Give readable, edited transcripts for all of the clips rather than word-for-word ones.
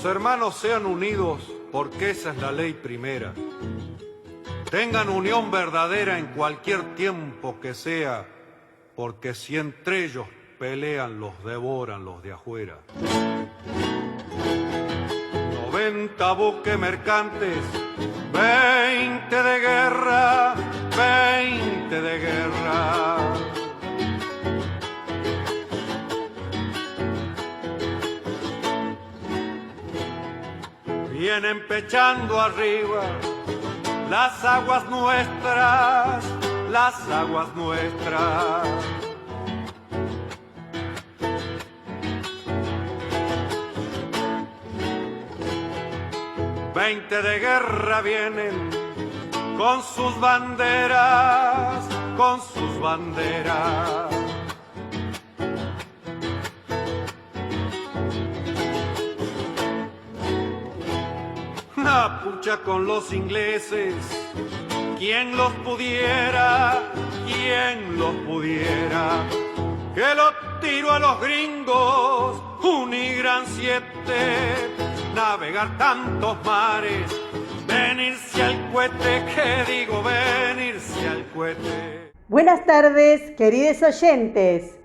Los hermanos sean unidos porque esa es la ley primera. Tengan unión verdadera en cualquier tiempo que sea, porque si entre ellos pelean, los devoran los de afuera. 90 buques mercantes, 20 de guerra, 20 de guerra. Vienen pechando arriba las aguas nuestras, las aguas nuestras. Veinte de guerra vienen con sus banderas, con sus banderas. La pucha con los ingleses, ¿quién los pudiera? ¿Quién los pudiera? Que lo tiro a los gringos, Unigran 7, navegar tantos mares, venirse al cohete, que digo venirse al cohete. Buenas tardes, queridos oyentes.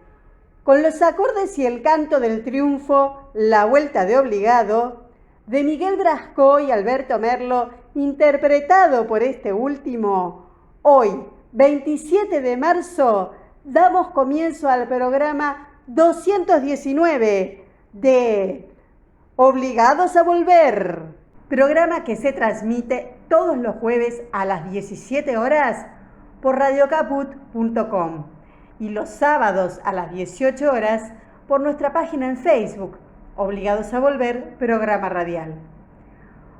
Con los acordes y el canto del triunfo, La Vuelta de Obligado, de Miguel Brasco y Alberto Merlo, interpretado por este último, hoy, 27 de marzo, damos comienzo al programa 219 de Obligados a Volver, programa que se transmite todos los jueves a las 17 horas por radiocaput.com y los sábados a las 18 horas por nuestra página en Facebook, Obligados a Volver, programa radial.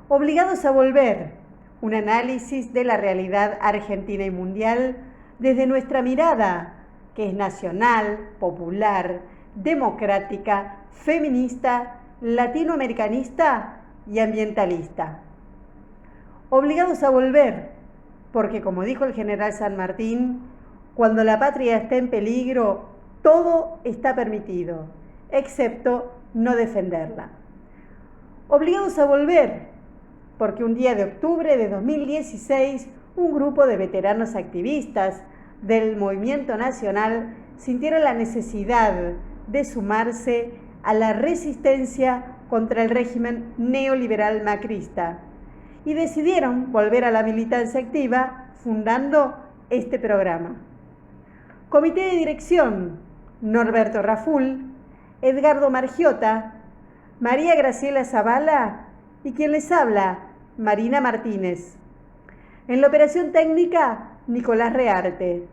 Obligados a Volver, un análisis de la realidad argentina y mundial desde nuestra mirada, que es nacional, popular, democrática, feminista, latinoamericanista y ambientalista. Obligados a volver, porque como dijo el general San Martín, cuando la patria está en peligro, todo está permitido, excepto no defenderla. Obligados a volver, porque un día de octubre de 2016, un grupo de veteranos activistas del movimiento nacional sintieron la necesidad de sumarse a la resistencia contra el régimen neoliberal macrista y decidieron volver a la militancia activa fundando este programa. Comité de dirección: Norberto Raful, Edgardo Margiota, María Graciela Zavala y quien les habla, Marina Martínez. En la operación técnica, Nicolás Rearte.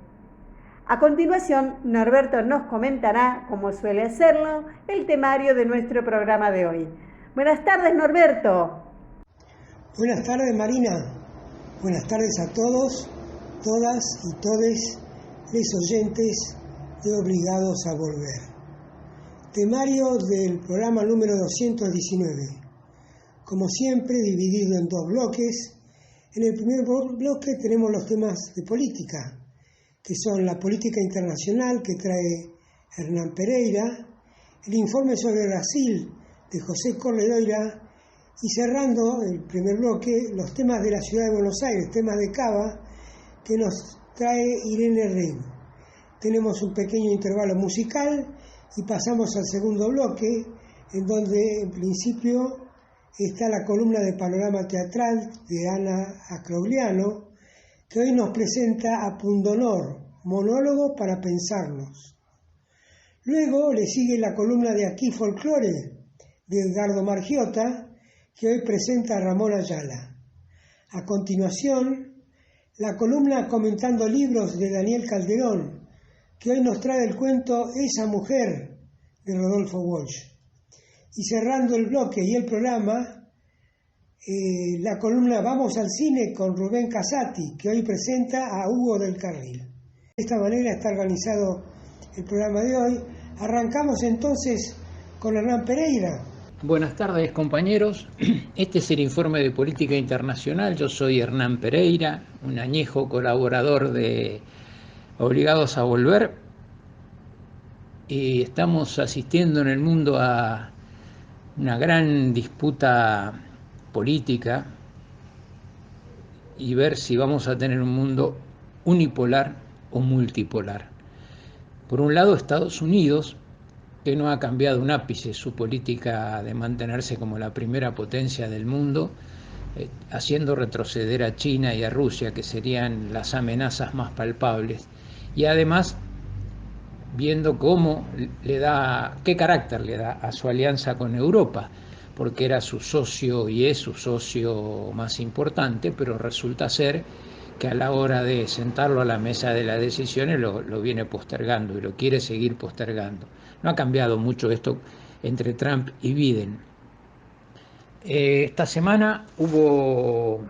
A continuación, Norberto nos comentará, como suele hacerlo, el temario de nuestro programa de hoy. Buenas tardes, Norberto. Buenas tardes, Marina. Buenas tardes a todos, todas y todes los oyentes de Obligados a Volver. Temario del programa número 219. Como siempre, dividido en dos bloques. En el primer bloque tenemos los temas de política, que son la política internacional que trae Hernán Pereira, el informe sobre Brasil de José Corledoira y cerrando el primer bloque los temas de la ciudad de Buenos Aires, temas de Cava que nos trae Irene Ring. Tenemos un pequeño intervalo musical y pasamos al segundo bloque, en donde en principio está la columna de Panorama Teatral de Ana Acrogliano, que hoy nos presenta a Pundonor, monólogo para pensarnos. Luego le sigue la columna de Aquí Folclore de Edgardo Margiota, que hoy presenta a Ramón Ayala. A continuación, la columna Comentando Libros de Daniel Calderón, que hoy nos trae el cuento Esa Mujer de Rodolfo Walsh. Y cerrando el bloque y el programa, la columna Vamos al Cine con Rubén Casati, que hoy presenta a Hugo del Carril. De esta manera está organizado el programa de hoy. Arrancamos entonces con Hernán Pereira. Buenas tardes, compañeros. Este es el informe de política internacional. Yo soy Hernán Pereira, un añejo colaborador de Obligados a Volver. Y estamos asistiendo en el mundo a una gran disputa política y ver si vamos a tener un mundo unipolar o multipolar. Por un lado, Estados Unidos, que no ha cambiado un ápice su política de mantenerse como la primera potencia del mundo, haciendo retroceder a China y a Rusia, que serían las amenazas más palpables, y además viendo qué carácter le da a su alianza con Europa, porque era su socio y es su socio más importante, pero resulta ser que a la hora de sentarlo a la mesa de las decisiones lo viene postergando y lo quiere seguir postergando. No ha cambiado mucho esto entre Trump y Biden. Esta semana hubo,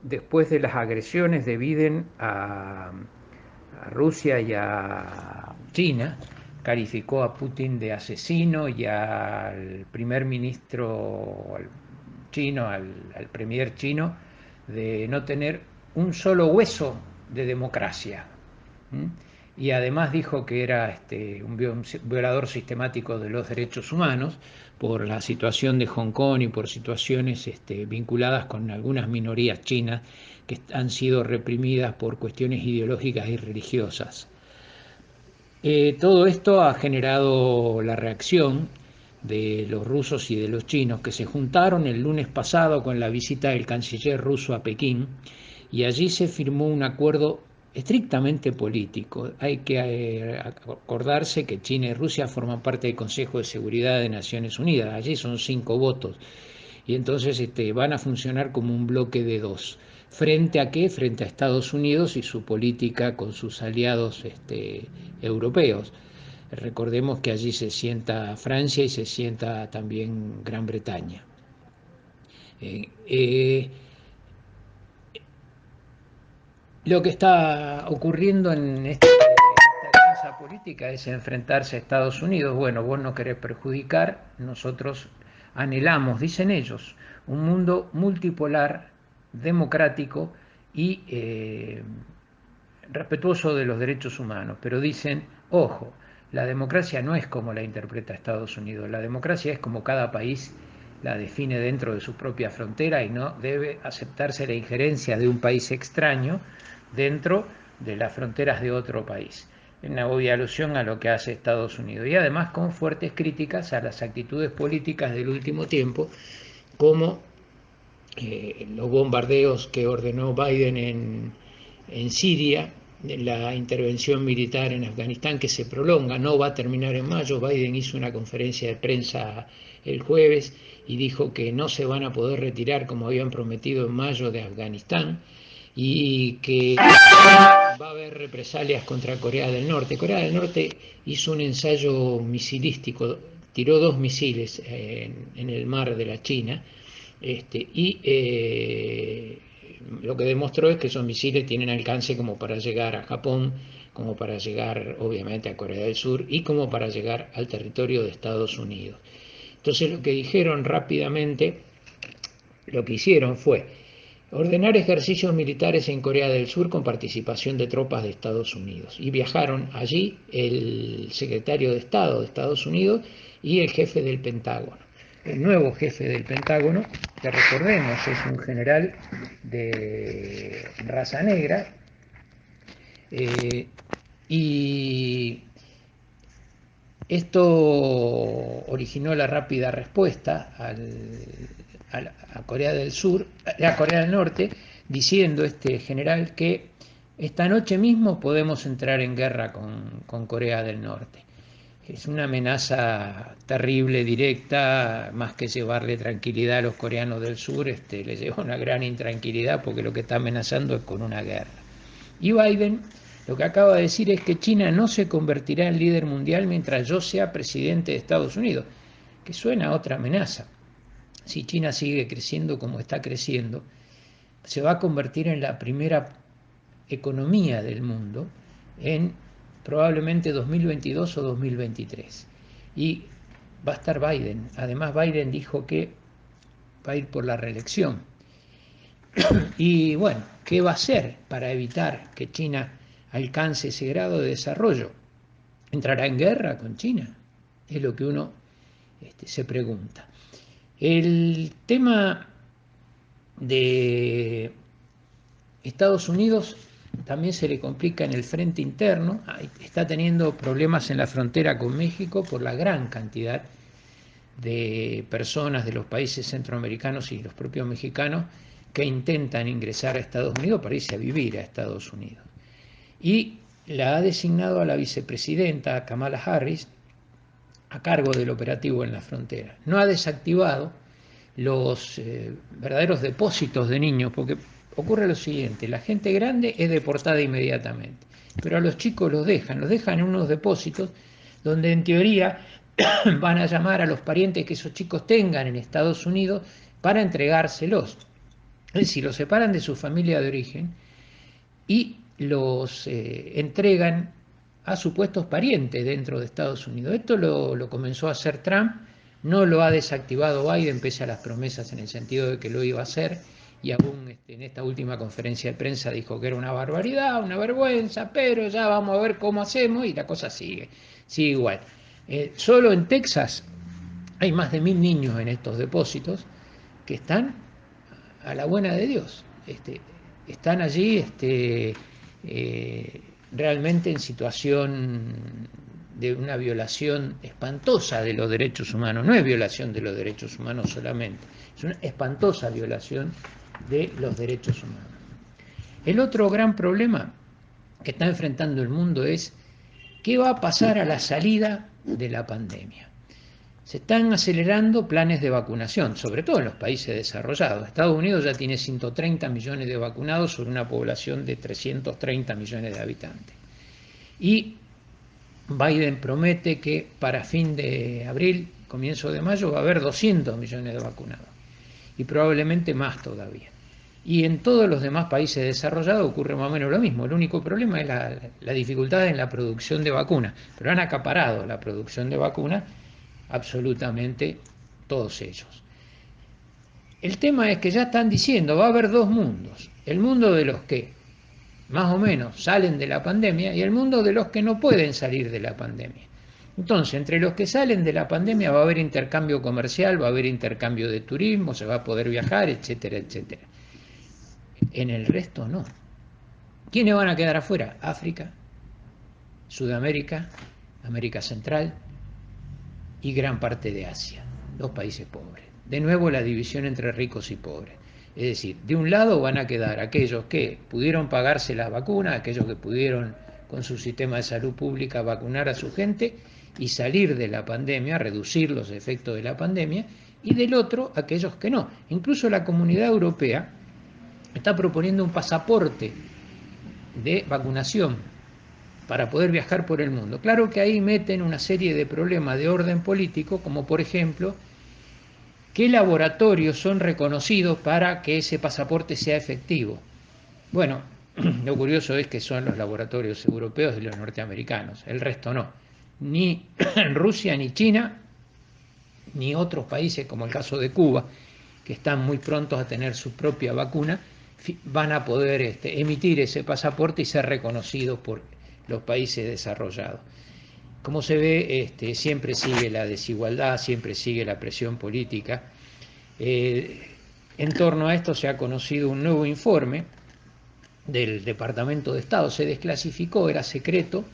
después de las agresiones de Biden a Rusia y a China, calificó a Putin de asesino y al primer ministro chino, al premier chino, de no tener un solo hueso de democracia. Y además dijo que era un violador sistemático de los derechos humanos por la situación de Hong Kong y por situaciones vinculadas con algunas minorías chinas que han sido reprimidas por cuestiones ideológicas y religiosas. Todo esto ha generado la reacción de los rusos y de los chinos, que se juntaron el lunes pasado con la visita del canciller ruso a Pekín, y allí se firmó un acuerdo estrictamente político. Hay que acordarse que China y Rusia forman parte del Consejo de Seguridad de Naciones Unidas. Allí son 5 votos. Y entonces van a funcionar como un bloque de 2. ¿Frente a qué? Frente a Estados Unidos y su política con sus aliados europeos. Recordemos que allí se sienta Francia y se sienta también Gran Bretaña. Lo que está ocurriendo en esta alianza política es enfrentarse a Estados Unidos. Bueno, vos no querés perjudicar, nosotros anhelamos, dicen ellos, un mundo multipolar, democrático y respetuoso de los derechos humanos. Pero dicen, ojo, la democracia no es como la interpreta Estados Unidos, la democracia es como cada país la define dentro de su propia frontera y no debe aceptarse la injerencia de un país extraño dentro de las fronteras de otro país. Una obvia alusión a lo que hace Estados Unidos. Y además con fuertes críticas a las actitudes políticas del último tiempo, como los bombardeos que ordenó Biden en Siria, la intervención militar en Afganistán que se prolonga, no va a terminar en mayo. Biden hizo una conferencia de prensa el jueves y dijo que no se van a poder retirar como habían prometido en mayo de Afganistán y que va a haber represalias contra Corea del Norte. Corea del Norte hizo un ensayo misilístico, tiró 2 misiles en el mar de la China, lo que demostró es que esos misiles tienen alcance como para llegar a Japón, como para llegar obviamente a Corea del Sur y como para llegar al territorio de Estados Unidos. Entonces lo que dijeron rápidamente, lo que hicieron fue ordenar ejercicios militares en Corea del Sur con participación de tropas de Estados Unidos. Y viajaron allí el secretario de Estado de Estados Unidos y el jefe del Pentágono. El nuevo jefe del Pentágono, que recordemos es un general de raza negra, y esto originó la rápida respuesta a Corea del Sur, a Corea del Norte, diciendo este general que esta noche mismo podemos entrar en guerra con Corea del Norte. Es una amenaza terrible, directa, más que llevarle tranquilidad a los coreanos del sur, les lleva una gran intranquilidad porque lo que está amenazando es con una guerra. Y Biden lo que acaba de decir es que China no se convertirá en líder mundial mientras yo sea presidente de Estados Unidos, que suena a otra amenaza. Si China sigue creciendo como está creciendo, se va a convertir en la primera economía del mundo en probablemente 2022 o 2023. Y va a estar Biden. Además, Biden dijo que va a ir por la reelección. Y bueno, ¿qué va a hacer para evitar que China alcance ese grado de desarrollo? ¿Entrará en guerra con China? Es lo que uno se pregunta. El tema de Estados Unidos también se le complica en el frente interno, está teniendo problemas en la frontera con México por la gran cantidad de personas de los países centroamericanos y los propios mexicanos que intentan ingresar a Estados Unidos para irse a vivir a Estados Unidos. Y la ha designado a la vicepresidenta Kamala Harris a cargo del operativo en la frontera. No ha desactivado los verdaderos depósitos de niños, porque ocurre lo siguiente: la gente grande es deportada inmediatamente, pero a los chicos los dejan en unos depósitos donde en teoría van a llamar a los parientes que esos chicos tengan en Estados Unidos para entregárselos. Es decir, los separan de su familia de origen y los entregan a supuestos parientes dentro de Estados Unidos. Esto lo comenzó a hacer Trump, no lo ha desactivado Biden pese a las promesas en el sentido de que lo iba a hacer, y aún en esta última conferencia de prensa dijo que era una barbaridad, una vergüenza, pero ya vamos a ver cómo hacemos, y la cosa sigue igual. Solo en Texas hay más de 1000 niños en estos depósitos que están a la buena de Dios. Están allí realmente en situación de una violación espantosa de los derechos humanos. No es violación de los derechos humanos solamente, es una espantosa violación de los derechos humanos. El otro gran problema que está enfrentando el mundo es qué va a pasar a la salida de la pandemia. Se están acelerando planes de vacunación, sobre todo en los países desarrollados. Estados Unidos ya tiene 130 millones de vacunados sobre una población de 330 millones de habitantes. Y Biden promete que para fin de abril, comienzo de mayo, va a haber 200 millones de vacunados. Y probablemente más todavía. Y en todos los demás países desarrollados ocurre más o menos lo mismo. El único problema es la dificultad en la producción de vacunas. Pero han acaparado la producción de vacunas absolutamente todos ellos. El tema es que ya están diciendo, va a haber dos mundos. El mundo de los que más o menos salen de la pandemia y el mundo de los que no pueden salir de la pandemia. Entonces, entre los que salen de la pandemia va a haber intercambio comercial, va a haber intercambio de turismo, se va a poder viajar, etcétera, etcétera. En el resto no. ¿Quiénes van a quedar afuera? África, Sudamérica, América Central y gran parte de Asia, los países pobres. De nuevo la división entre ricos y pobres. Es decir, de un lado van a quedar aquellos que pudieron pagarse la vacuna, aquellos que pudieron con su sistema de salud pública vacunar a su gente y salir de la pandemia, reducir los efectos de la pandemia, y del otro aquellos que no. Incluso la Comunidad Europea está proponiendo un pasaporte de vacunación para poder viajar por el mundo. Claro que ahí meten una serie de problemas de orden político, como por ejemplo, ¿qué laboratorios son reconocidos para que ese pasaporte sea efectivo? Bueno, lo curioso es que son los laboratorios europeos y los norteamericanos, el resto no. Ni Rusia, ni China, ni otros países como el caso de Cuba, que están muy prontos a tener su propia vacuna, van a poder emitir ese pasaporte y ser reconocidos por los países desarrollados. Como se ve, siempre sigue la desigualdad, siempre sigue la presión política. En torno a esto se ha conocido un nuevo informe del Departamento de Estado, se desclasificó, era secreto,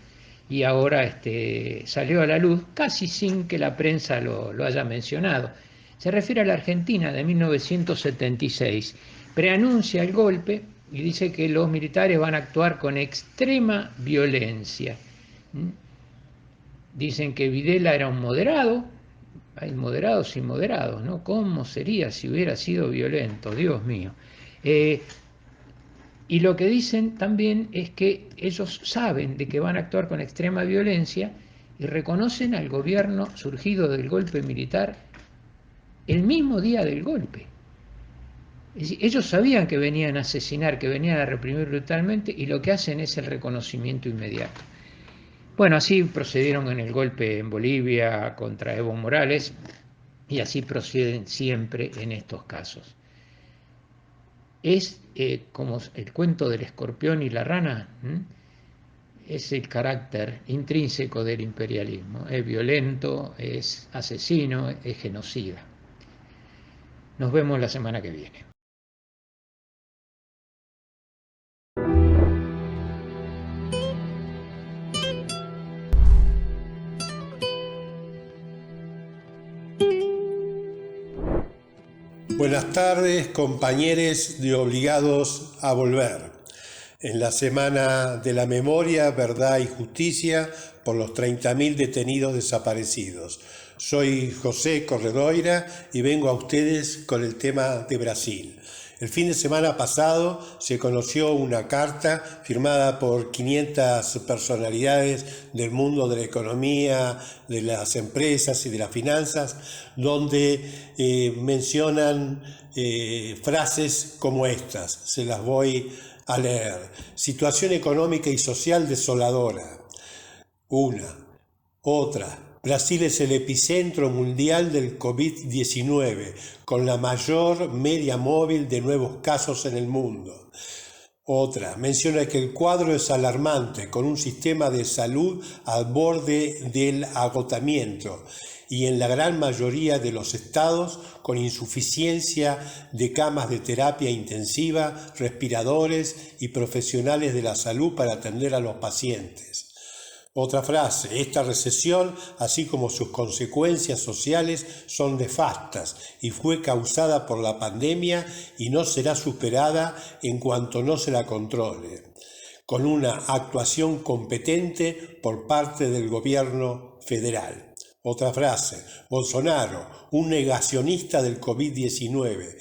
y ahora salió a la luz casi sin que la prensa lo haya mencionado. Se refiere a la Argentina de 1976, preanuncia el golpe y dice que los militares van a actuar con extrema violencia. Dicen que Videla era un moderado, hay moderados y moderados, ¿no? ¿Cómo sería si hubiera sido violento? Dios mío. Y lo que dicen también es que ellos saben de que van a actuar con extrema violencia y reconocen al gobierno surgido del golpe militar el mismo día del golpe. Es decir, ellos sabían que venían a asesinar, que venían a reprimir brutalmente, y lo que hacen es el reconocimiento inmediato. Bueno, así procedieron en el golpe en Bolivia contra Evo Morales, y así proceden siempre en estos casos. Es como el cuento del escorpión y la rana, es el carácter intrínseco del imperialismo. Es violento, es asesino, es genocida. Nos vemos la semana que viene. Buenas tardes, compañeros de Obligados a Volver. En la Semana de la Memoria, Verdad y Justicia por los 30.000 detenidos desaparecidos. Soy José Corredoira y vengo a ustedes con el tema de Brasil. El fin de semana pasado se conoció una carta firmada por 500 personalidades del mundo de la economía, de las empresas y de las finanzas, donde mencionan frases como estas. Se las voy a leer. Situación económica y social desoladora. Una. Otra. Brasil es el epicentro mundial del COVID-19, con la mayor media móvil de nuevos casos en el mundo. Otra, menciona que el cuadro es alarmante, con un sistema de salud al borde del agotamiento y en la gran mayoría de los estados con insuficiencia de camas de terapia intensiva, respiradores y profesionales de la salud para atender a los pacientes. Otra frase, esta recesión, así como sus consecuencias sociales, son nefastas y fue causada por la pandemia y no será superada en cuanto no se la controle, con una actuación competente por parte del gobierno federal. Otra frase, Bolsonaro, un negacionista del COVID-19,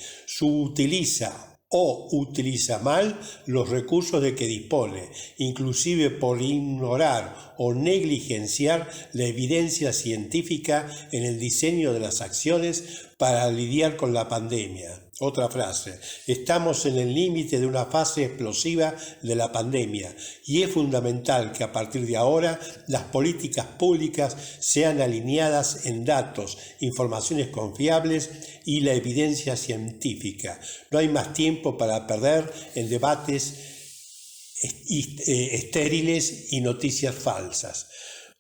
utiliza mal los recursos de que dispone, inclusive por ignorar o negligenciar la evidencia científica en el diseño de las acciones para lidiar con la pandemia. Otra frase, estamos en el límite de una fase explosiva de la pandemia y es fundamental que a partir de ahora las políticas públicas sean alineadas en datos, informaciones confiables y la evidencia científica. No hay más tiempo para perder en debates estériles y noticias falsas.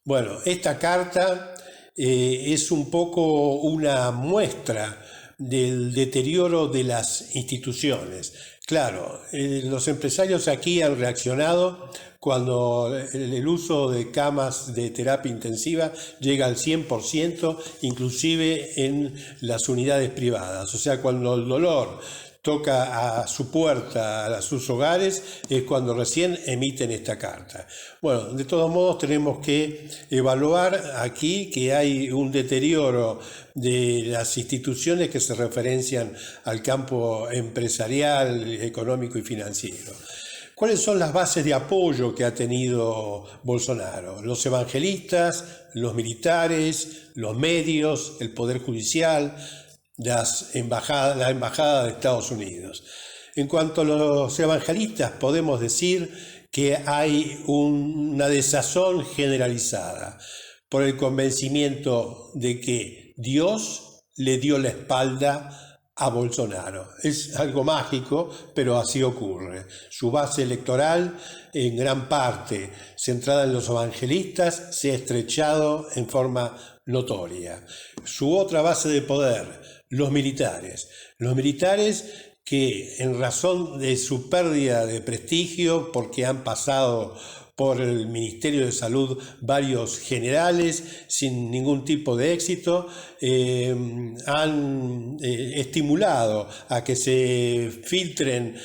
Bueno, esta carta es un poco una muestra del deterioro de las instituciones. Claro, los empresarios aquí han reaccionado cuando el uso de camas de terapia intensiva llega al 100%, inclusive en las unidades privadas. O sea, cuando el dolor toca a su puerta, a sus hogares, es cuando recién emiten esta carta. Bueno, de todos modos tenemos que evaluar aquí que hay un deterioro de las instituciones que se referencian al campo empresarial, económico y financiero. ¿Cuáles son las bases de apoyo que ha tenido Bolsonaro? Los evangelistas, los militares, los medios, el Poder Judicial, la Embajada de Estados Unidos. En cuanto a los evangelistas, podemos decir que hay una desazón generalizada por el convencimiento de que Dios le dio la espalda a Bolsonaro. Es algo mágico, pero así ocurre. Su base electoral, en gran parte centrada en los evangelistas, se ha estrechado en forma notoria. Su otra base de poder, los militares que en razón de su pérdida de prestigio, porque han pasado por el Ministerio de Salud varios generales sin ningún tipo de éxito, han estimulado a que se filtren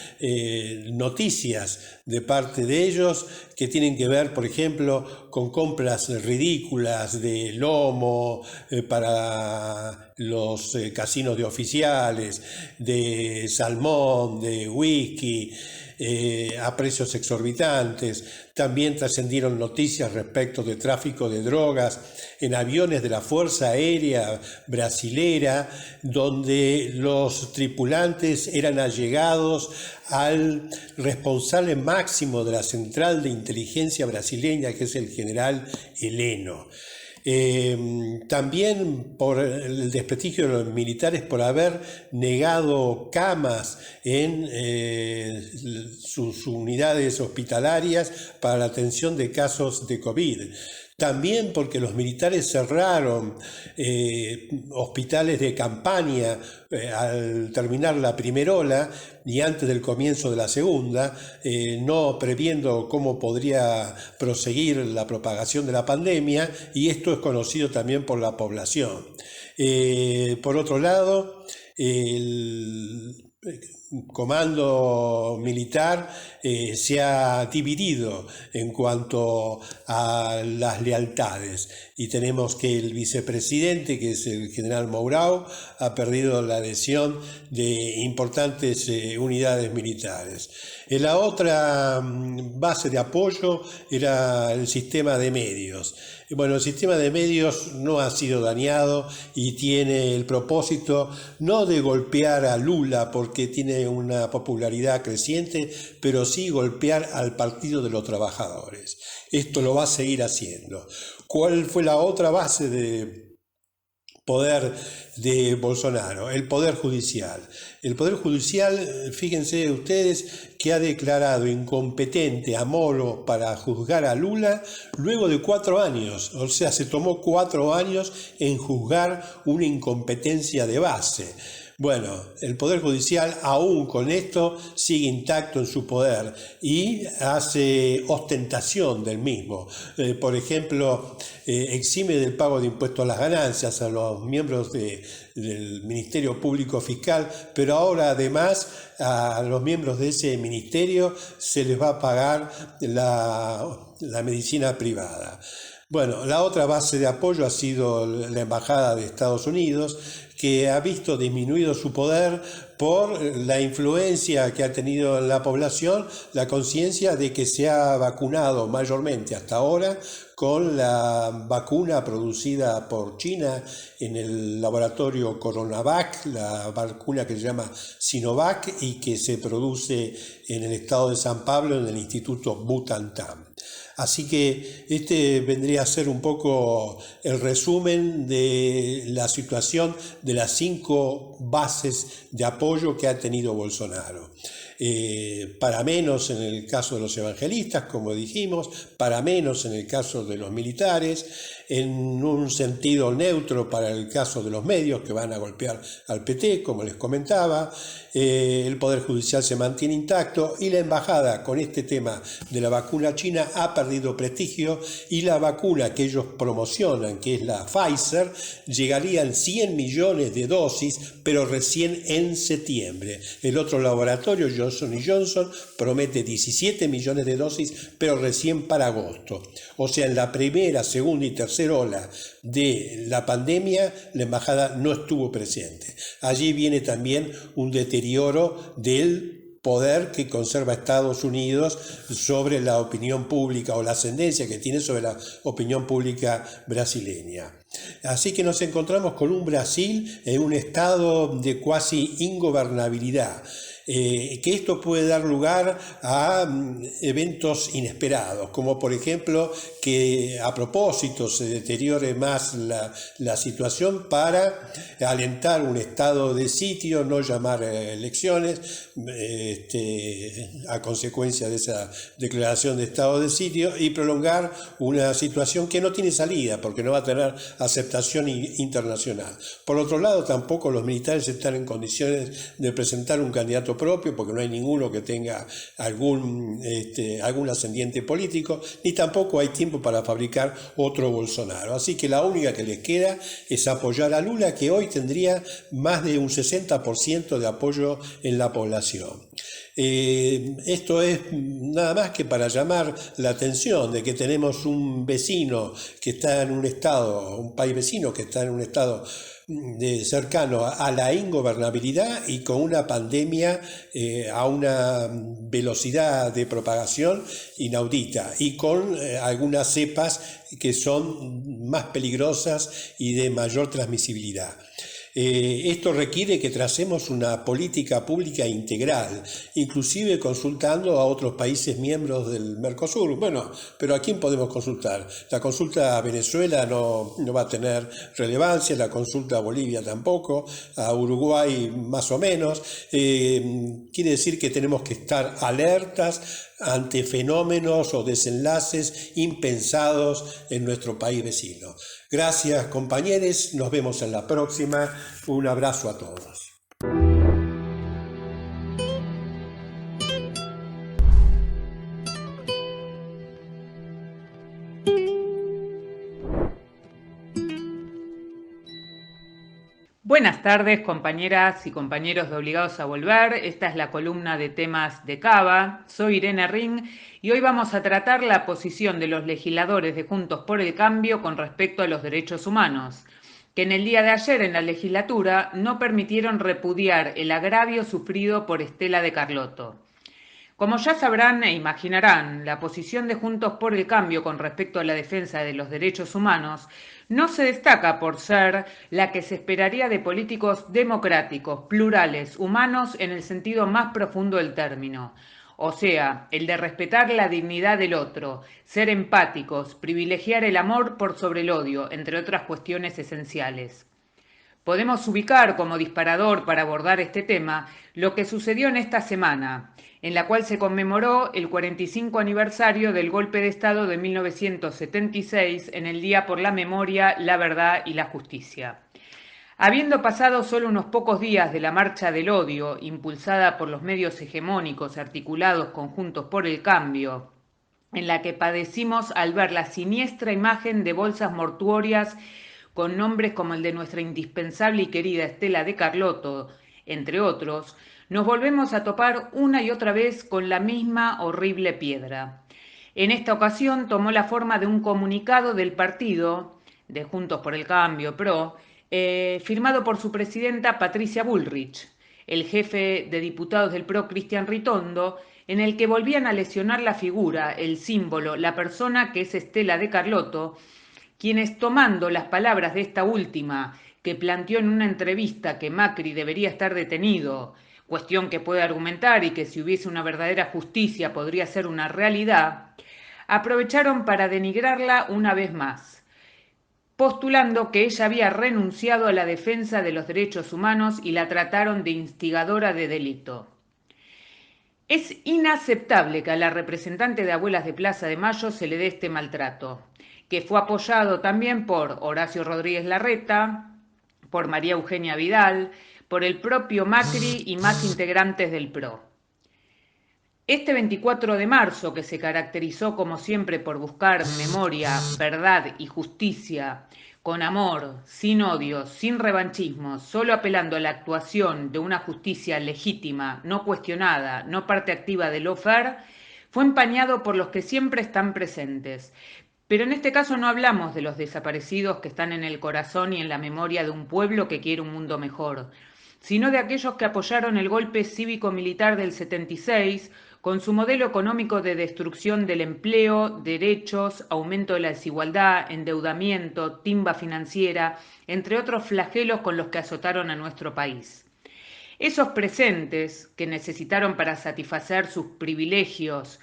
noticias de parte de ellos que tienen que ver, por ejemplo, con compras ridículas de lomo para los casinos de oficiales, de salmón, de whisky, a precios exorbitantes. También trascendieron noticias respecto de tráfico de drogas en aviones de la Fuerza Aérea Brasilera, donde los tripulantes eran allegados al responsable máximo de la Central de Inteligencia brasileña, que es el general Heleno. También por el desprestigio de los militares por haber negado camas en sus unidades hospitalarias para la atención de casos de COVID. También porque los militares cerraron hospitales de campaña al terminar la primera ola y antes del comienzo de la segunda, no previendo cómo podría proseguir la propagación de la pandemia, y esto es conocido también por la población. Por otro lado, el comando militar se ha dividido en cuanto a las lealtades, y tenemos que el vicepresidente, que es el general Mourão, ha perdido la adhesión de importantes unidades militares. La otra base de apoyo era el sistema de medios. Bueno, el sistema de medios no ha sido dañado y tiene el propósito no de golpear a Lula porque tiene una popularidad creciente, pero sí golpear al Partido de los Trabajadores. Esto lo va a seguir haciendo. ¿Cuál fue la otra base de poder de Bolsonaro? El Poder Judicial. El Poder Judicial, fíjense ustedes, que ha declarado incompetente a Moro para juzgar a Lula luego de 4 años. O sea, se tomó 4 años en juzgar una incompetencia de base. Bueno, el Poder Judicial aún con esto sigue intacto en su poder y hace ostentación del mismo. Por ejemplo, exime del pago de impuestos a las ganancias a los miembros del Ministerio Público Fiscal, pero ahora además a los miembros de ese ministerio se les va a pagar la medicina privada. Bueno, la otra base de apoyo ha sido la Embajada de Estados Unidos, que ha visto disminuido su poder por la influencia que ha tenido en la población, la conciencia de que se ha vacunado mayormente hasta ahora con la vacuna producida por China en el laboratorio Coronavac, la vacuna que se llama Sinovac y que se produce en el estado de San Pablo en el Instituto Butantan. Así que este vendría a ser un poco el resumen de la situación de las 5 bases de apoyo que ha tenido Bolsonaro. Para menos en el caso de los evangelistas, como dijimos, para menos en el caso de los militares, en un sentido neutro para el caso de los medios que van a golpear al PT, como les comentaba. El Poder Judicial se mantiene intacto y la embajada con este tema de la vacuna china ha perdido prestigio, y la vacuna que ellos promocionan, que es la Pfizer, llegarían 100 millones de dosis, pero recién en septiembre. El otro laboratorio, Johnson & Johnson, promete 17 millones de dosis, pero recién para agosto. O sea, en la primera, segunda y tercera ola de la pandemia, la embajada no estuvo presente. Allí viene también un deterioro del poder que conserva Estados Unidos sobre la opinión pública, o la ascendencia que tiene sobre la opinión pública brasileña. Así que nos encontramos con un Brasil en un estado de cuasi ingobernabilidad. Que esto puede dar lugar a eventos inesperados, como por ejemplo que a propósito se deteriore más la situación para alentar un estado de sitio, no llamar elecciones a consecuencia de esa declaración de estado de sitio, y prolongar una situación que no tiene salida porque no va a tener aceptación internacional. Por otro lado, tampoco los militares están en condiciones de presentar un candidato propio, porque no hay ninguno que tenga algún ascendiente político, ni tampoco hay tiempo para fabricar otro Bolsonaro. Así que la única que les queda es apoyar a Lula, que hoy tendría más de un 60% de apoyo en la población. Esto es nada más que para llamar la atención de que tenemos un vecino que está en un estado, un país vecino que está en un estado cercano a la ingobernabilidad y con una pandemia a una velocidad de propagación inaudita, y con algunas cepas que son más peligrosas y de mayor transmisibilidad. Esto requiere que tracemos una política pública integral, inclusive consultando a otros países miembros del Mercosur. Bueno, pero ¿a quién podemos consultar? La consulta a Venezuela no va a tener relevancia, la consulta a Bolivia tampoco, a Uruguay más o menos. Quiere decir que tenemos que estar alertas ante fenómenos o desenlaces impensados en nuestro país vecino. Gracias, compañeros, nos vemos en la próxima. Un abrazo a todos. Buenas tardes, compañeras y compañeros de Obligados a Volver. Esta es la columna de temas de Cava. Soy Irene Ring y hoy vamos a tratar la posición de los legisladores de Juntos por el Cambio con respecto a los derechos humanos, que en el día de ayer en la legislatura no permitieron repudiar el agravio sufrido por Estela de Carlotto. Como ya sabrán e imaginarán, la posición de Juntos por el Cambio con respecto a la defensa de los derechos humanos no se destaca por ser la que se esperaría de políticos democráticos, plurales, humanos en el sentido más profundo del término. O sea, el de respetar la dignidad del otro, ser empáticos, privilegiar el amor por sobre el odio, entre otras cuestiones esenciales. Podemos ubicar como disparador para abordar este tema lo que sucedió en esta semana, en la cual se conmemoró el 45 aniversario del golpe de Estado de 1976 en el Día por la Memoria, la Verdad y la Justicia. Habiendo pasado solo unos pocos días de la Marcha del Odio, impulsada por los medios hegemónicos articulados con Juntos por el Cambio, en la que padecimos al ver la siniestra imagen de bolsas mortuorias con nombres como el de nuestra indispensable y querida Estela de Carlotto, entre otros, nos volvemos a topar una y otra vez con la misma horrible piedra. En esta ocasión tomó la forma de un comunicado del partido, de Juntos por el Cambio, PRO, firmado por su presidenta Patricia Bullrich, el jefe de diputados del PRO, Cristian Ritondo, en el que volvían a lesionar la figura, el símbolo, la persona que es Estela de Carlotto, quienes, tomando las palabras de esta última, que planteó en una entrevista que Macri debería estar detenido, cuestión que puede argumentar y que si hubiese una verdadera justicia podría ser una realidad, aprovecharon para denigrarla una vez más, postulando que ella había renunciado a la defensa de los derechos humanos y la trataron de instigadora de delito. Es inaceptable que a la representante de Abuelas de Plaza de Mayo se le dé este maltrato, que fue apoyado también por Horacio Rodríguez Larreta, por María Eugenia Vidal, por el propio Macri y más integrantes del PRO. Este 24 de marzo, que se caracterizó como siempre por buscar memoria, verdad y justicia, con amor, sin odio, sin revanchismo, solo apelando a la actuación de una justicia legítima, no cuestionada, no parte activa del lawfare, fue empañado por los que siempre están presentes. Pero en este caso no hablamos de los desaparecidos que están en el corazón y en la memoria de un pueblo que quiere un mundo mejor, sino de aquellos que apoyaron el golpe cívico-militar del 76 con su modelo económico de destrucción del empleo, derechos, aumento de la desigualdad, endeudamiento, timba financiera, entre otros flagelos con los que azotaron a nuestro país. Esos presentes que necesitaron para satisfacer sus privilegios,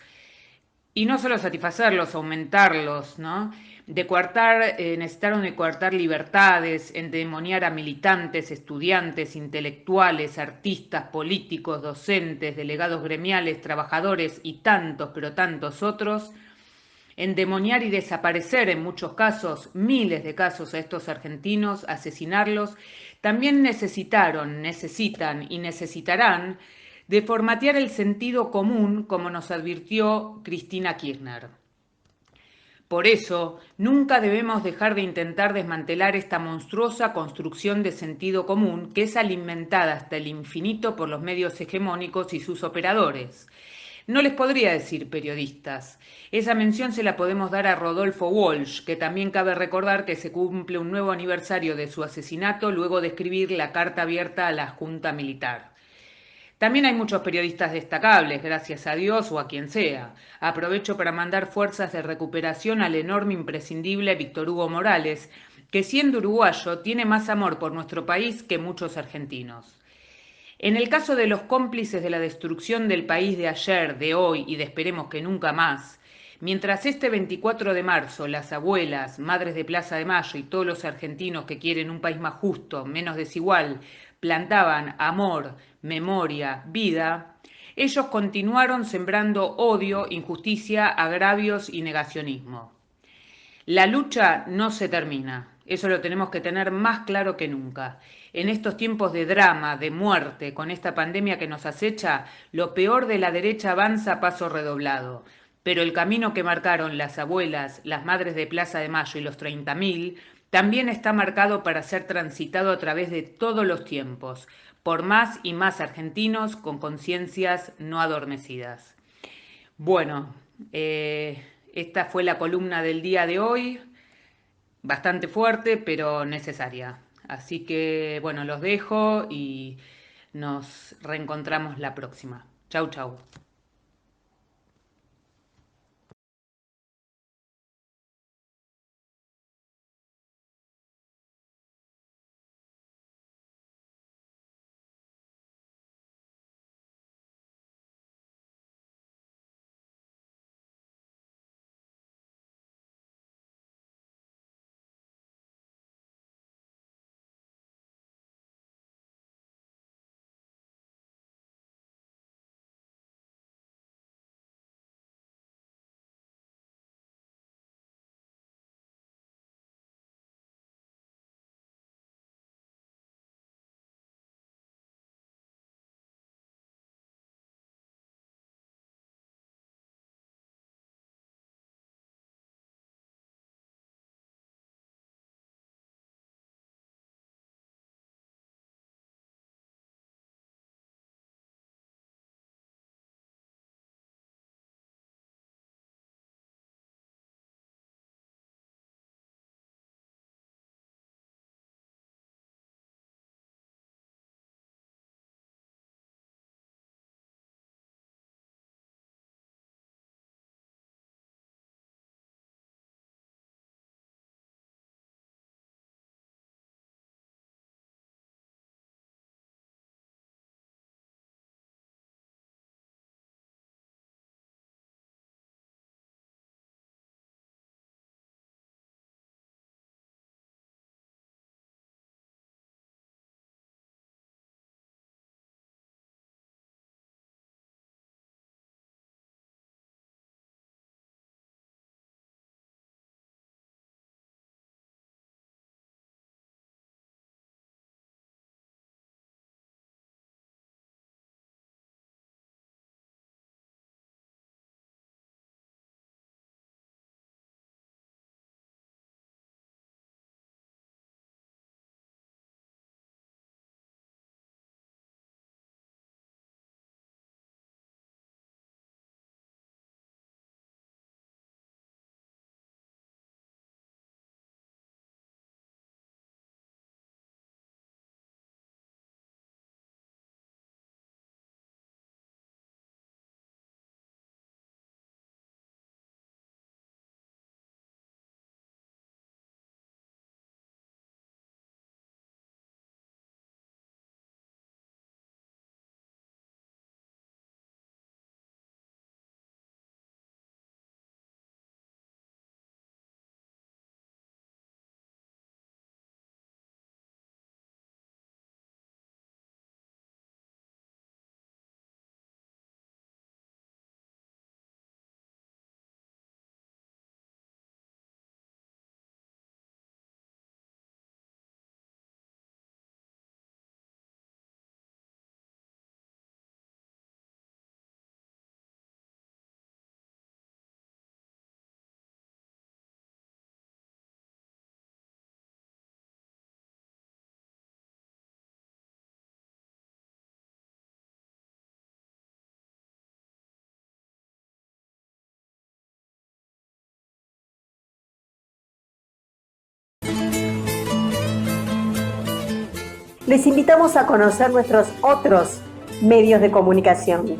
y no solo satisfacerlos, aumentarlos, ¿no? Necesitaron de coartar libertades, endemoniar a militantes, estudiantes, intelectuales, artistas, políticos, docentes, delegados gremiales, trabajadores y tantos, pero tantos otros, endemoniar y desaparecer en muchos casos, miles de casos a estos argentinos, asesinarlos, también necesitan y necesitarán de formatear el sentido común, como nos advirtió Cristina Kirchner. Por eso, nunca debemos dejar de intentar desmantelar esta monstruosa construcción de sentido común que es alimentada hasta el infinito por los medios hegemónicos y sus operadores. No les podría decir periodistas. Esa mención se la podemos dar a Rodolfo Walsh, que también cabe recordar que se cumple un nuevo aniversario de su asesinato luego de escribir la carta abierta a la Junta Militar. También hay muchos periodistas destacables, gracias a Dios o a quien sea. Aprovecho para mandar fuerzas de recuperación al enorme imprescindible Víctor Hugo Morales, que siendo uruguayo tiene más amor por nuestro país que muchos argentinos. En el caso de los cómplices de la destrucción del país de ayer, de hoy y de esperemos que nunca más, mientras este 24 de marzo las abuelas, madres de Plaza de Mayo y todos los argentinos que quieren un país más justo, menos desigual, plantaban amor, memoria, vida, ellos continuaron sembrando odio, injusticia, agravios y negacionismo. La lucha no se termina, eso lo tenemos que tener más claro que nunca. En estos tiempos de drama, de muerte, con esta pandemia que nos acecha, lo peor de la derecha avanza a paso redoblado. Pero el camino que marcaron las abuelas, las madres de Plaza de Mayo y los 30.000 también está marcado para ser transitado a través de todos los tiempos, por más y más argentinos con conciencias no adormecidas. Bueno, esta fue la columna del día de hoy, bastante fuerte pero necesaria. Así que bueno, los dejo y nos reencontramos la próxima. Chau, chau. Les invitamos a conocer nuestros otros medios de comunicación.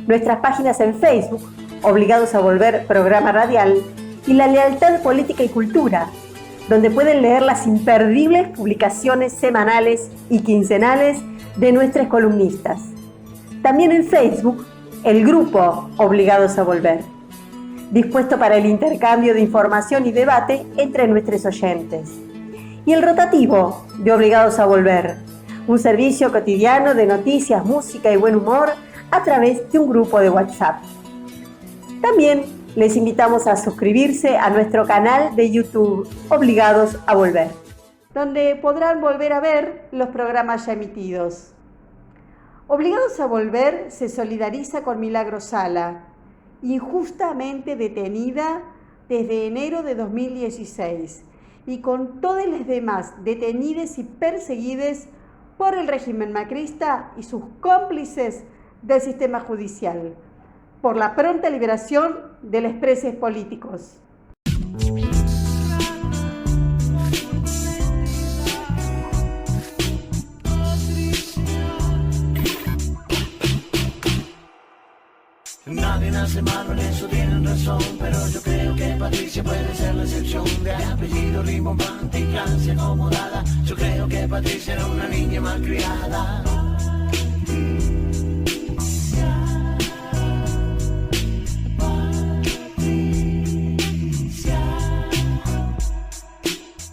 Nuestras páginas en Facebook, Obligados a Volver Programa Radial, y La Lealtad Política y Cultura, donde pueden leer las imperdibles publicaciones semanales y quincenales de nuestros columnistas. También en Facebook, el grupo Obligados a Volver, dispuesto para el intercambio de información y debate entre nuestros oyentes. Y el rotativo de Obligados a Volver, un servicio cotidiano de noticias, música y buen humor a través de un grupo de WhatsApp. También les invitamos a suscribirse a nuestro canal de YouTube, Obligados a Volver, donde podrán volver a ver los programas ya emitidos. Obligados a Volver se solidariza con Milagro Sala, injustamente detenida desde enero de 2016, y con todas las demás detenidas y perseguidas por el régimen macrista y sus cómplices del sistema judicial, por la pronta liberación de los presos políticos. Nadie nace malo, en eso tienen razón, pero yo creo que Patricia puede ser la excepción. De apellido rimbombante y clase acomodada, yo creo que Patricia era una niña malcriada.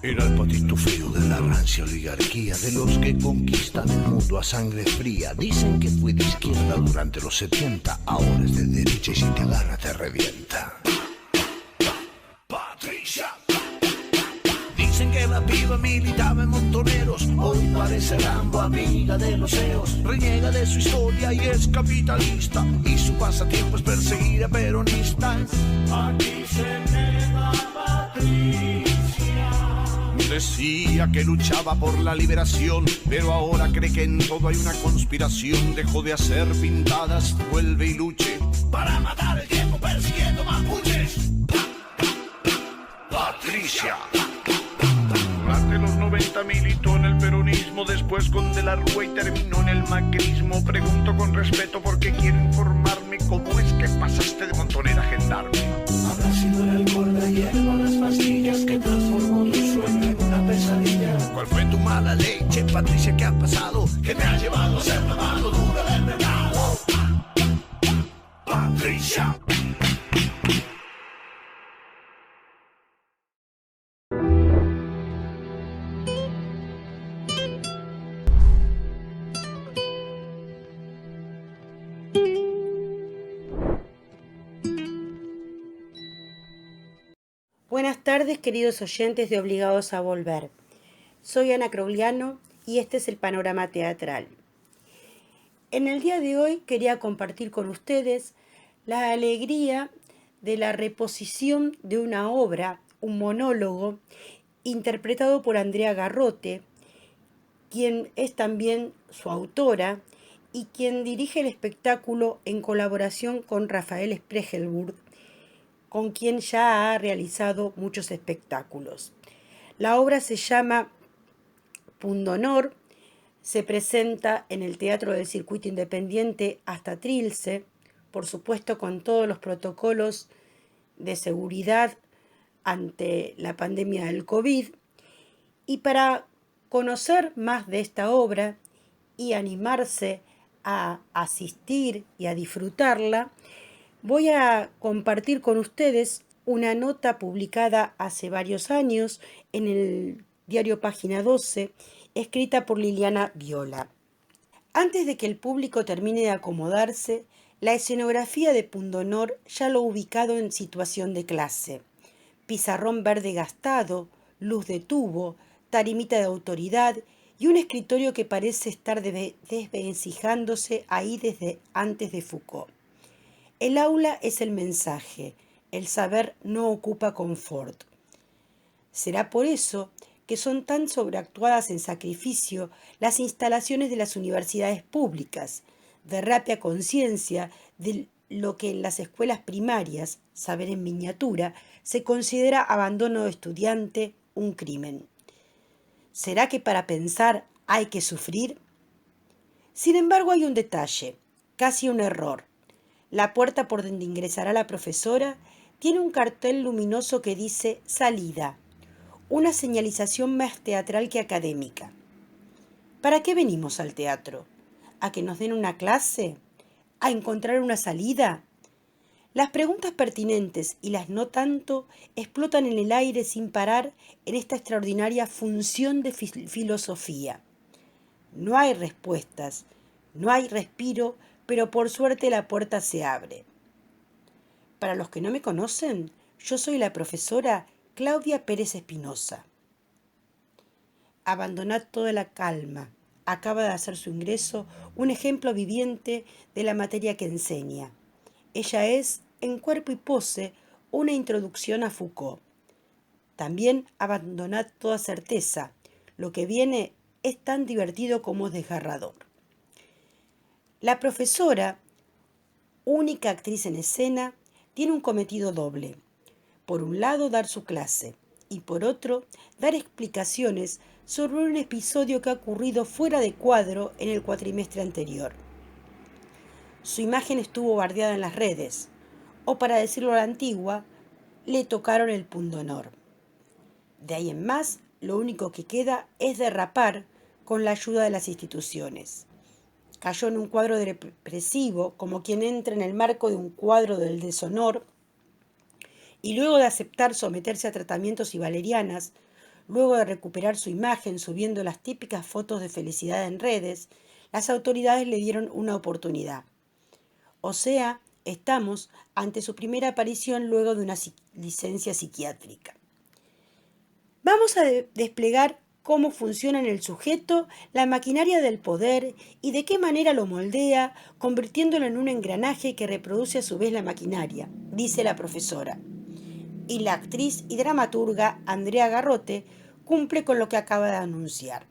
Era el patito feo de la rancia oligarquía, de los que conquistan el mundo a sangre fría. Dicen que fue de izquierda durante los 70, ahora es de derecha y si te agarra te revienta. Patricia. Dicen que la piba militaba en Montoneros, hoy parece Rambo, amiga de los CEOs. Reniega de su historia y es capitalista, y su pasatiempo es perseguir a peronistas. Aquí se queda Patricia. Decía que luchaba por la liberación, pero ahora cree que en todo hay una conspiración. Dejó de hacer pintadas, vuelve y luche para matar el tiempo persiguiendo mapuches. Patricia. Durante los 90 militó en el peronismo, después con De la Rúa y terminó en el macrismo. Pregunto con respeto porque quiero informarme cómo es que pasaste de montonera a gendarme. Habrá sido el alcohol de ayer con las pastillas que transformó tu sueño en una pesadilla. ¿Cuál fue tu mala leche, Patricia? ¿Qué ha pasado? ¿Qué te ha llevado a ser la mano dura del mercado? Patricia. Buenas tardes, queridos oyentes de Obligados a Volver. Soy Ana Crauliano y este es el panorama teatral. En el día de hoy quería compartir con ustedes la alegría de la reposición de una obra, un monólogo, interpretado por Andrea Garrote, quien es también su autora y quien dirige el espectáculo en colaboración con Rafael Spregelburg, con quien ya ha realizado muchos espectáculos. La obra se llama Pundonor, se presenta en el Teatro del Circuito Independiente hasta Trilce, por supuesto con todos los protocolos de seguridad ante la pandemia del COVID. Y para conocer más de esta obra y animarse a asistir y a disfrutarla, voy a compartir con ustedes una nota publicada hace varios años en el diario Página 12, escrita por Liliana Viola. Antes de que el público termine de acomodarse, la escenografía de Pundonor ya lo ha ubicado en situación de clase. Pizarrón verde gastado, luz de tubo, tarimita de autoridad y un escritorio que parece estar desvencijándose ahí desde antes de Foucault. El aula es el mensaje, el saber no ocupa confort. Será por eso que son tan sobreactuadas en sacrificio las instalaciones de las universidades públicas, de rápida conciencia de lo que en las escuelas primarias, saber en miniatura, se considera abandono de estudiante, un crimen. ¿Será que para pensar hay que sufrir? Sin embargo, hay un detalle, casi un error. La puerta por donde ingresará la profesora tiene un cartel luminoso que dice salida, una señalización más teatral que académica. ¿Para qué venimos al teatro? ¿A que nos den una clase? ¿A encontrar una salida? Las preguntas pertinentes y las no tanto explotan en el aire sin parar en esta extraordinaria función de filosofía. No hay respuestas, no hay respiro, pero por suerte la puerta se abre. Para los que no me conocen, yo soy la profesora Claudia Pérez Espinosa. Abandonad toda la calma. Acaba de hacer su ingreso un ejemplo viviente de la materia que enseña. Ella es, en cuerpo y pose, una introducción a Foucault. También abandonad toda certeza. Lo que viene es tan divertido como es desgarrador. La profesora, única actriz en escena, tiene un cometido doble. Por un lado, dar su clase y por otro, dar explicaciones sobre un episodio que ha ocurrido fuera de cuadro en el cuatrimestre anterior. Su imagen estuvo bardeada en las redes, o para decirlo a la antigua, le tocaron el pundonor. De ahí en más, lo único que queda es derrapar con la ayuda de las instituciones. Cayó en un cuadro depresivo, como quien entra en el marco de un cuadro del deshonor, y luego de aceptar someterse a tratamientos y valerianas, luego de recuperar su imagen subiendo las típicas fotos de felicidad en redes, las autoridades le dieron una oportunidad. O sea, estamos ante su primera aparición luego de una licencia psiquiátrica. Vamos a desplegar cómo funciona en el sujeto la maquinaria del poder y de qué manera lo moldea, convirtiéndolo en un engranaje que reproduce a su vez la maquinaria, dice la profesora. Y la actriz y dramaturga Andrea Garrote cumple con lo que acaba de anunciar.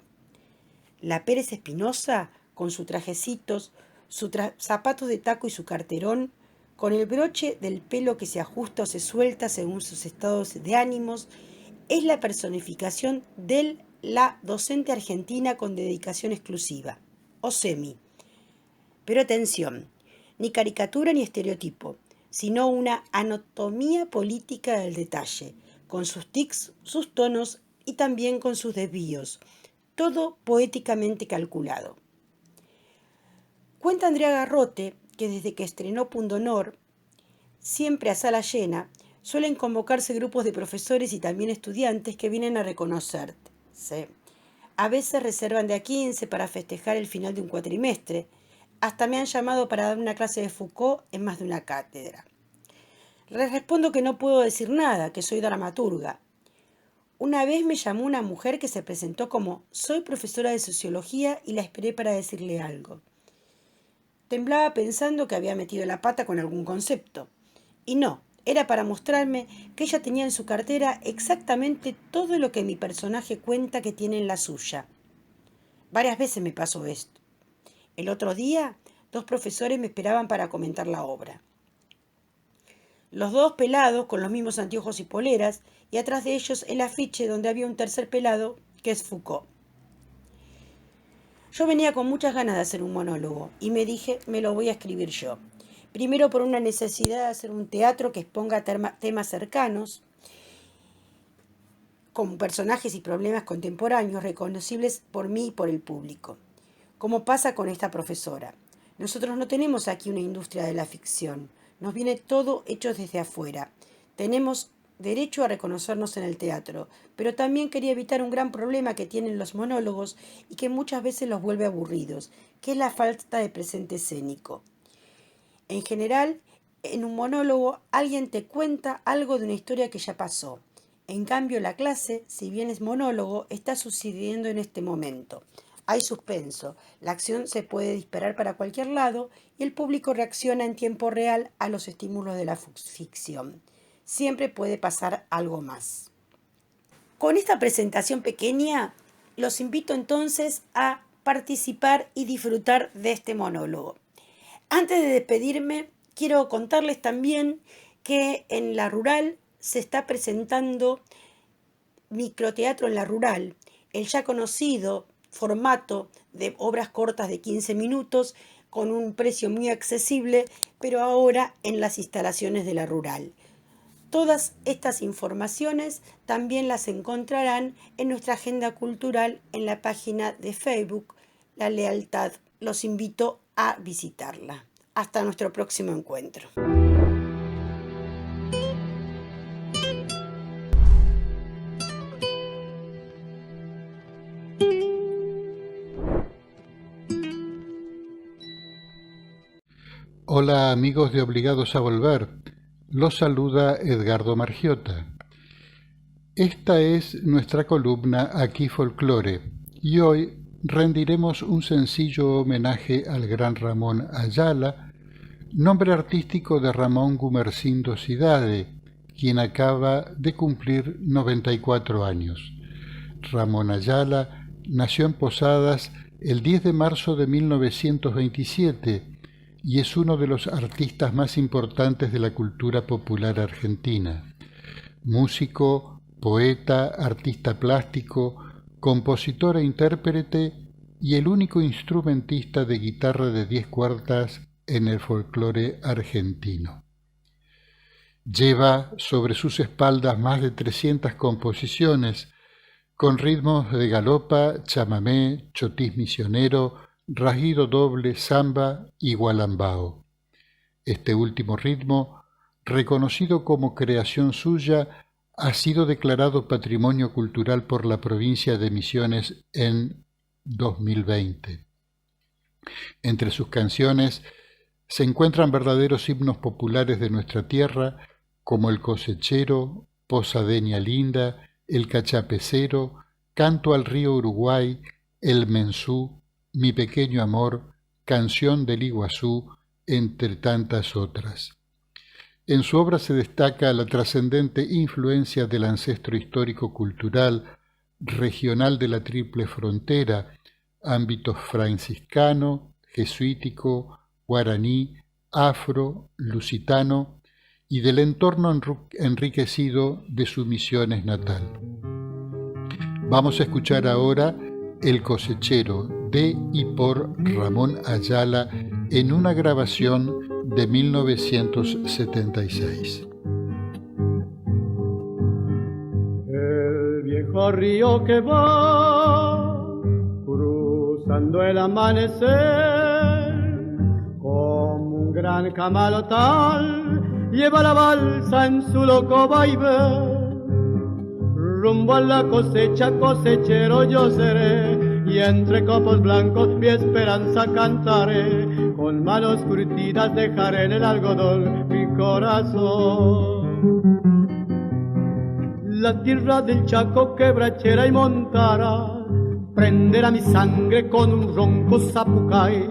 La Pérez Espinosa, con sus trajecitos, sus zapatos de taco y su carterón, con el broche del pelo que se ajusta o se suelta según sus estados de ánimos, es la personificación de la docente argentina con dedicación exclusiva, o semi. Pero atención, ni caricatura ni estereotipo, sino una anatomía política del detalle, con sus tics, sus tonos y también con sus desvíos, todo poéticamente calculado. Cuenta Andrea Garrote que desde que estrenó Pundonor, siempre a sala llena, suelen convocarse grupos de profesores y también estudiantes que vienen a reconocerse. A veces reservan de a 15 para festejar el final de un cuatrimestre. Hasta me han llamado para dar una clase de Foucault en más de una cátedra. Les respondo que no puedo decir nada, que soy dramaturga. Una vez me llamó una mujer que se presentó como «Soy profesora de sociología» y la esperé para decirle algo. Temblaba pensando que había metido la pata con algún concepto. Y no, era para mostrarme que ella tenía en su cartera exactamente todo lo que mi personaje cuenta que tiene en la suya. Varias veces me pasó esto. El otro día, 2 profesores me esperaban para comentar la obra. Los 2 pelados con los mismos anteojos y poleras, y atrás de ellos el afiche donde había un tercer pelado, que es Foucault. Yo venía con muchas ganas de hacer un monólogo, y me dije, me lo voy a escribir yo. Primero por una necesidad de hacer un teatro que exponga temas cercanos, con personajes y problemas contemporáneos reconocibles por mí y por el público. Como pasa con esta profesora. Nosotros no tenemos aquí una industria de la ficción. Nos viene todo hecho desde afuera. Tenemos derecho a reconocernos en el teatro, pero también quería evitar un gran problema que tienen los monólogos y que muchas veces los vuelve aburridos, que es la falta de presente escénico. En general, en un monólogo alguien te cuenta algo de una historia que ya pasó. En cambio, la clase, si bien es monólogo, está sucediendo en este momento. Hay suspenso, la acción se puede disparar para cualquier lado y el público reacciona en tiempo real a los estímulos de la ficción. Siempre puede pasar algo más. Con esta presentación pequeña, los invito entonces a participar y disfrutar de este monólogo. Antes de despedirme, quiero contarles también que en La Rural se está presentando Microteatro en La Rural, el ya conocido formato de obras cortas de 15 minutos con un precio muy accesible, pero ahora en las instalaciones de La Rural. Todas estas informaciones también las encontrarán en nuestra agenda cultural en la página de Facebook La Lealtad. Los invito a visitarla. Hasta nuestro próximo encuentro. Hola amigos de Obligados a Volver, los saluda Edgardo Margiota. Esta es nuestra columna Aquí Folclore y hoy rendiremos un sencillo homenaje al gran Ramón Ayala, nombre artístico de Ramón Gumersindo Cidade, quien acaba de cumplir 94 años. Ramón Ayala nació en Posadas el 10 de marzo de 1927 y es uno de los artistas más importantes de la cultura popular argentina. Músico, poeta, artista plástico, compositor e intérprete y el único instrumentista de guitarra de 10 cuerdas en el folclore argentino. Lleva sobre sus espaldas más de 300 composiciones con ritmos de galopa, chamamé, chotis misionero, rasguido doble, samba y gualambao. Este último ritmo, reconocido como creación suya, ha sido declarado Patrimonio Cultural por la provincia de Misiones en 2020. Entre sus canciones se encuentran verdaderos himnos populares de nuestra tierra, como El Cosechero, Posadeña Linda, El Cachapecero, Canto al Río Uruguay, El Mensú, Mi Pequeño Amor, Canción del Iguazú, entre tantas otras. En su obra se destaca la trascendente influencia del ancestro histórico-cultural regional de la Triple Frontera, ámbitos franciscano, jesuítico, guaraní, afro, lusitano y del entorno enriquecido de su Misiones natal. Vamos a escuchar ahora El Cosechero de y por Ramón Ayala en una grabación de 1976. El viejo río que va cruzando el amanecer como un gran camalotal lleva la balsa en su loco vaivén. Rumbo a la cosecha, cosechero yo seré, y entre copos blancos mi esperanza cantaré. Con manos curtidas dejaré en el algodón mi corazón. La tierra del Chaco, quebrachera y montara, prenderá mi sangre con un ronco zapucay,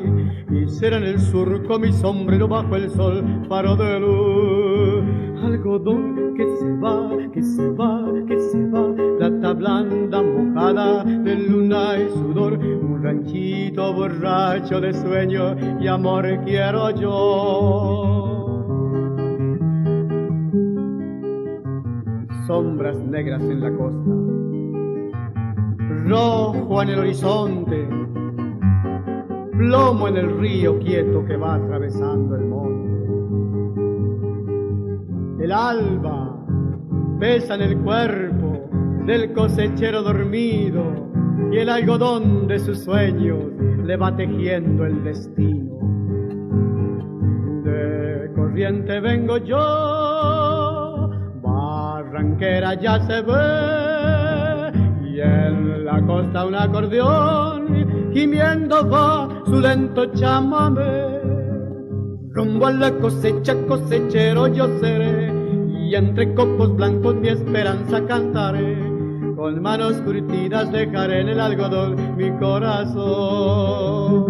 y será en el surco mi sombrero bajo el sol, faro de luz. Algodón que se va, que se va, que se va, plata blanda mojada de luna y sudor, un ranchito borracho de sueño y amor quiero yo. Sombras negras en la costa, rojo en el horizonte, plomo en el río quieto que va atravesando el monte. El alba pesa en el cuerpo del cosechero dormido y el algodón de sus sueños le va tejiendo el destino. De Corriente vengo yo, Barranquera ya se ve, y en la costa un acordeón gimiendo va su lento chamamé. Rumbo a la cosecha, cosechero yo seré, y entre copos blancos mi esperanza cantaré. Con manos curtidas dejaré en el algodón mi corazón.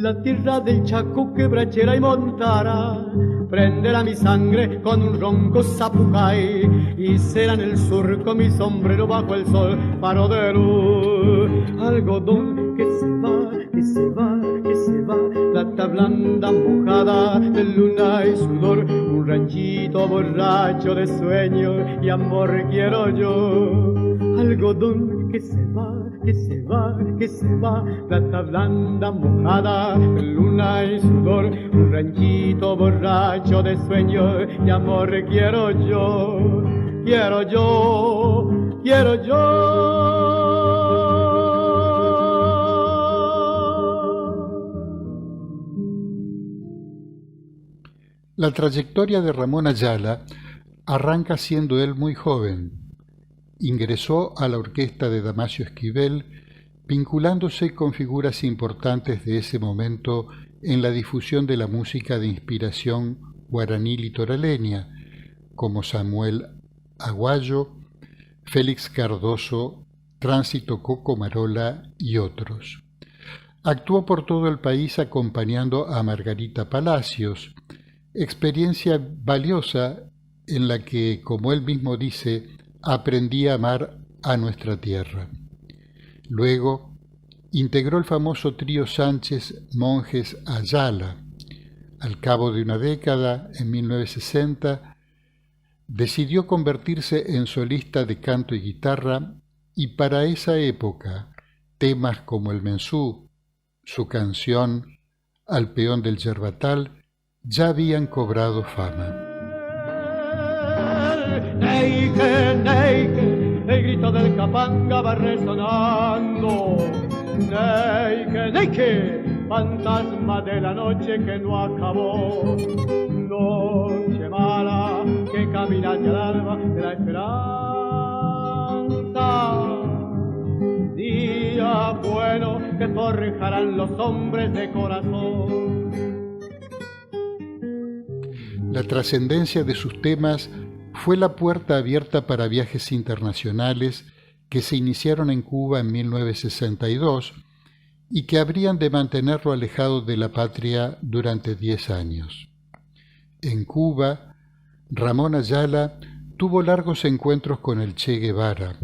La tierra del Chaco, quebrachera y montara, prenderá mi sangre con un ronco zapucay, y será en el surco mi sombrero bajo el sol, faro de luz. Algodón que se va, que se va, que se va, plata blanda mojada de luna y sudor, un ranchito borracho de sueño y amor quiero yo. Algodón que se va, que se va, que se va, plata blanda mojada de luna y sudor, un ranchito borracho de sueño y amor quiero yo, quiero yo, quiero yo. La trayectoria de Ramón Ayala arranca siendo él muy joven. Ingresó a la orquesta de Damasio Esquivel, vinculándose con figuras importantes de ese momento en la difusión de la música de inspiración guaraní litoraleña, como Samuel Aguayo, Félix Cardoso, Tránsito Coco Marola y otros. Actuó por todo el país acompañando a Margarita Palacios, experiencia valiosa en la que, como él mismo dice, aprendí a amar a nuestra tierra. Luego, integró el famoso trío Sánchez Monjes Ayala. Al cabo de una década, en 1960, decidió convertirse en solista de canto y guitarra, y para esa época, temas como el Mensú, su canción Al peón del Yerbatal, ya habían cobrado fama. Neike, neike, el grito del capanga va resonando. Neike, neike, fantasma de la noche que no acabó. Noche mala que camina hacia el alba de la esperanza. Día bueno que forjarán los hombres de corazón. La trascendencia de sus temas fue la puerta abierta para viajes internacionales que se iniciaron en Cuba en 1962 y que habrían de mantenerlo alejado de la patria durante 10 años. En Cuba, Ramón Ayala tuvo largos encuentros con el Che Guevara.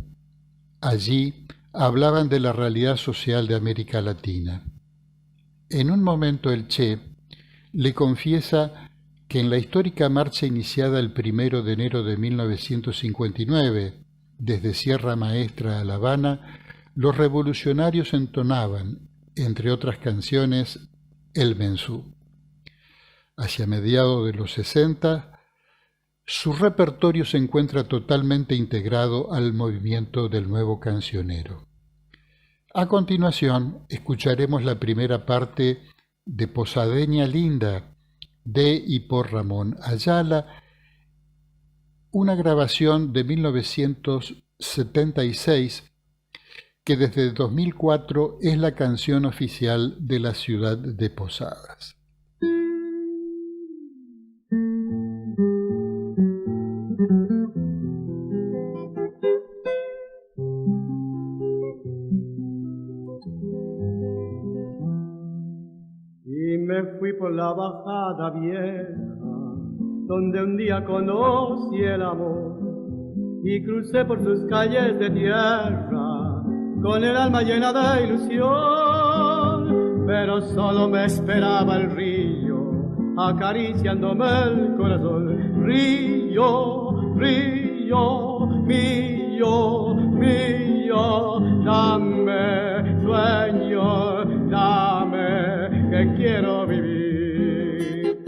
Allí hablaban de la realidad social de América Latina. En un momento el Che le confiesa que en la histórica marcha iniciada el 1 de enero de 1959, desde Sierra Maestra a La Habana, los revolucionarios entonaban, entre otras canciones, el Mensú. Hacia mediados de los 60, su repertorio se encuentra totalmente integrado al movimiento del nuevo cancionero. A continuación, escucharemos la primera parte de Posadeña Linda, de y por Ramón Ayala, una grabación de 1976 que desde 2004 es la canción oficial de la ciudad de Posadas. Me fui por la bajada vieja, donde un día conocí el amor, y crucé por sus calles de tierra, con el alma llena de ilusión, pero solo me esperaba el río, acariciándome el corazón. Río, río, mío, mío, dame sueño, dame que quiero vivir.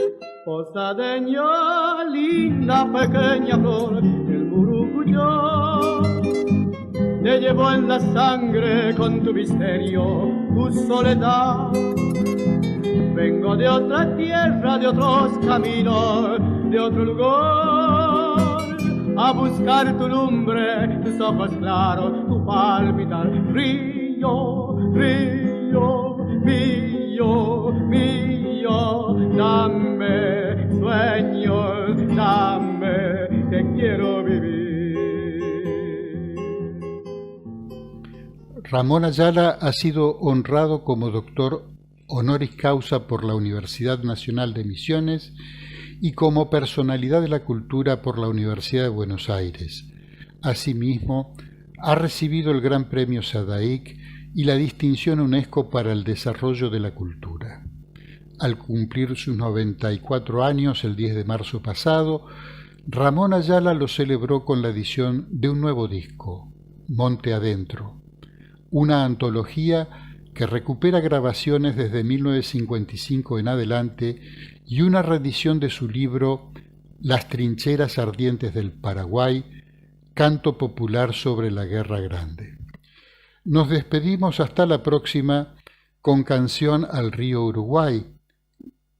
Posadeña, linda pequeña flor, el murucuyó te llevó en la sangre con tu misterio, tu soledad. Vengo de otra tierra, de otros caminos, de otro lugar, a buscar tu lumbre, tus ojos claros, tu palpitar. Río, río, mío, mío, dame sueños, dame, que quiero vivir. Ramón Ayala ha sido honrado como doctor honoris causa por la Universidad Nacional de Misiones y como personalidad de la cultura por la Universidad de Buenos Aires. Asimismo, ha recibido el Gran Premio Sadaic y la distinción UNESCO para el desarrollo de la cultura. Al cumplir sus 94 años, el 10 de marzo pasado, Ramón Ayala lo celebró con la edición de un nuevo disco, Monte Adentro, una antología que recupera grabaciones desde 1955 en adelante y una reedición de su libro Las trincheras ardientes del Paraguay, canto popular sobre la Guerra Grande. Nos despedimos hasta la próxima con Canción al Río Uruguay,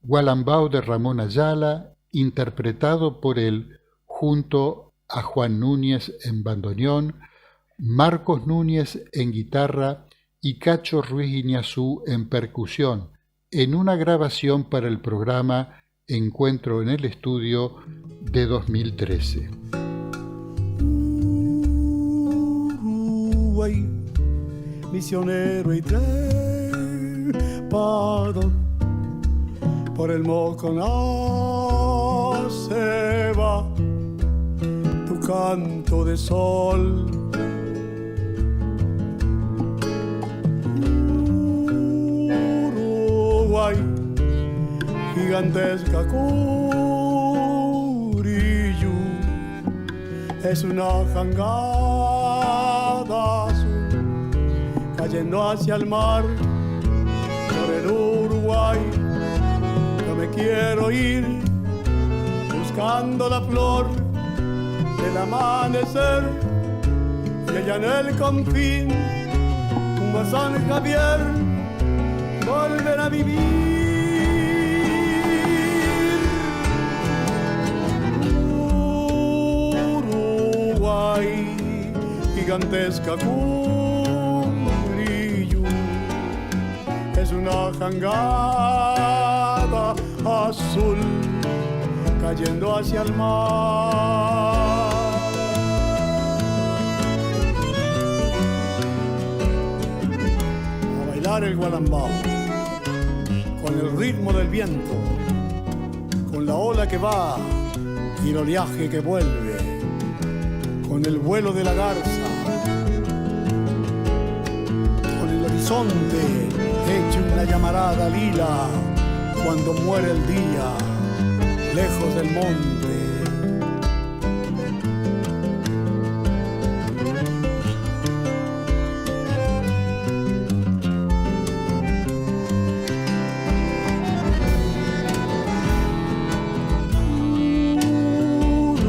Gualambao de Ramón Ayala, interpretado por él junto a Juan Núñez en bandoneón, Marcos Núñez en guitarra y Cacho Ruiz Iñazú en percusión, en una grabación para el programa Encuentro en el Estudio de 2013. Uruguay, misionero y trepado, por el Moconá se va tu canto de sol. Uruguay, gigantesca Curillo, es una jangada azul cayendo hacia el mar. Por el Uruguay yo me quiero ir, buscando la flor del amanecer, y allá en el confín, como a San Javier, volver a vivir. Uruguay, gigantesca Curillo, es una jangada azul cayendo hacia el mar. A bailar el gualambao, con el ritmo del viento, con la ola que va y el oleaje que vuelve, con el vuelo de la garza, con el horizonte hecho una llamarada lila, cuando muere el día lejos del monte.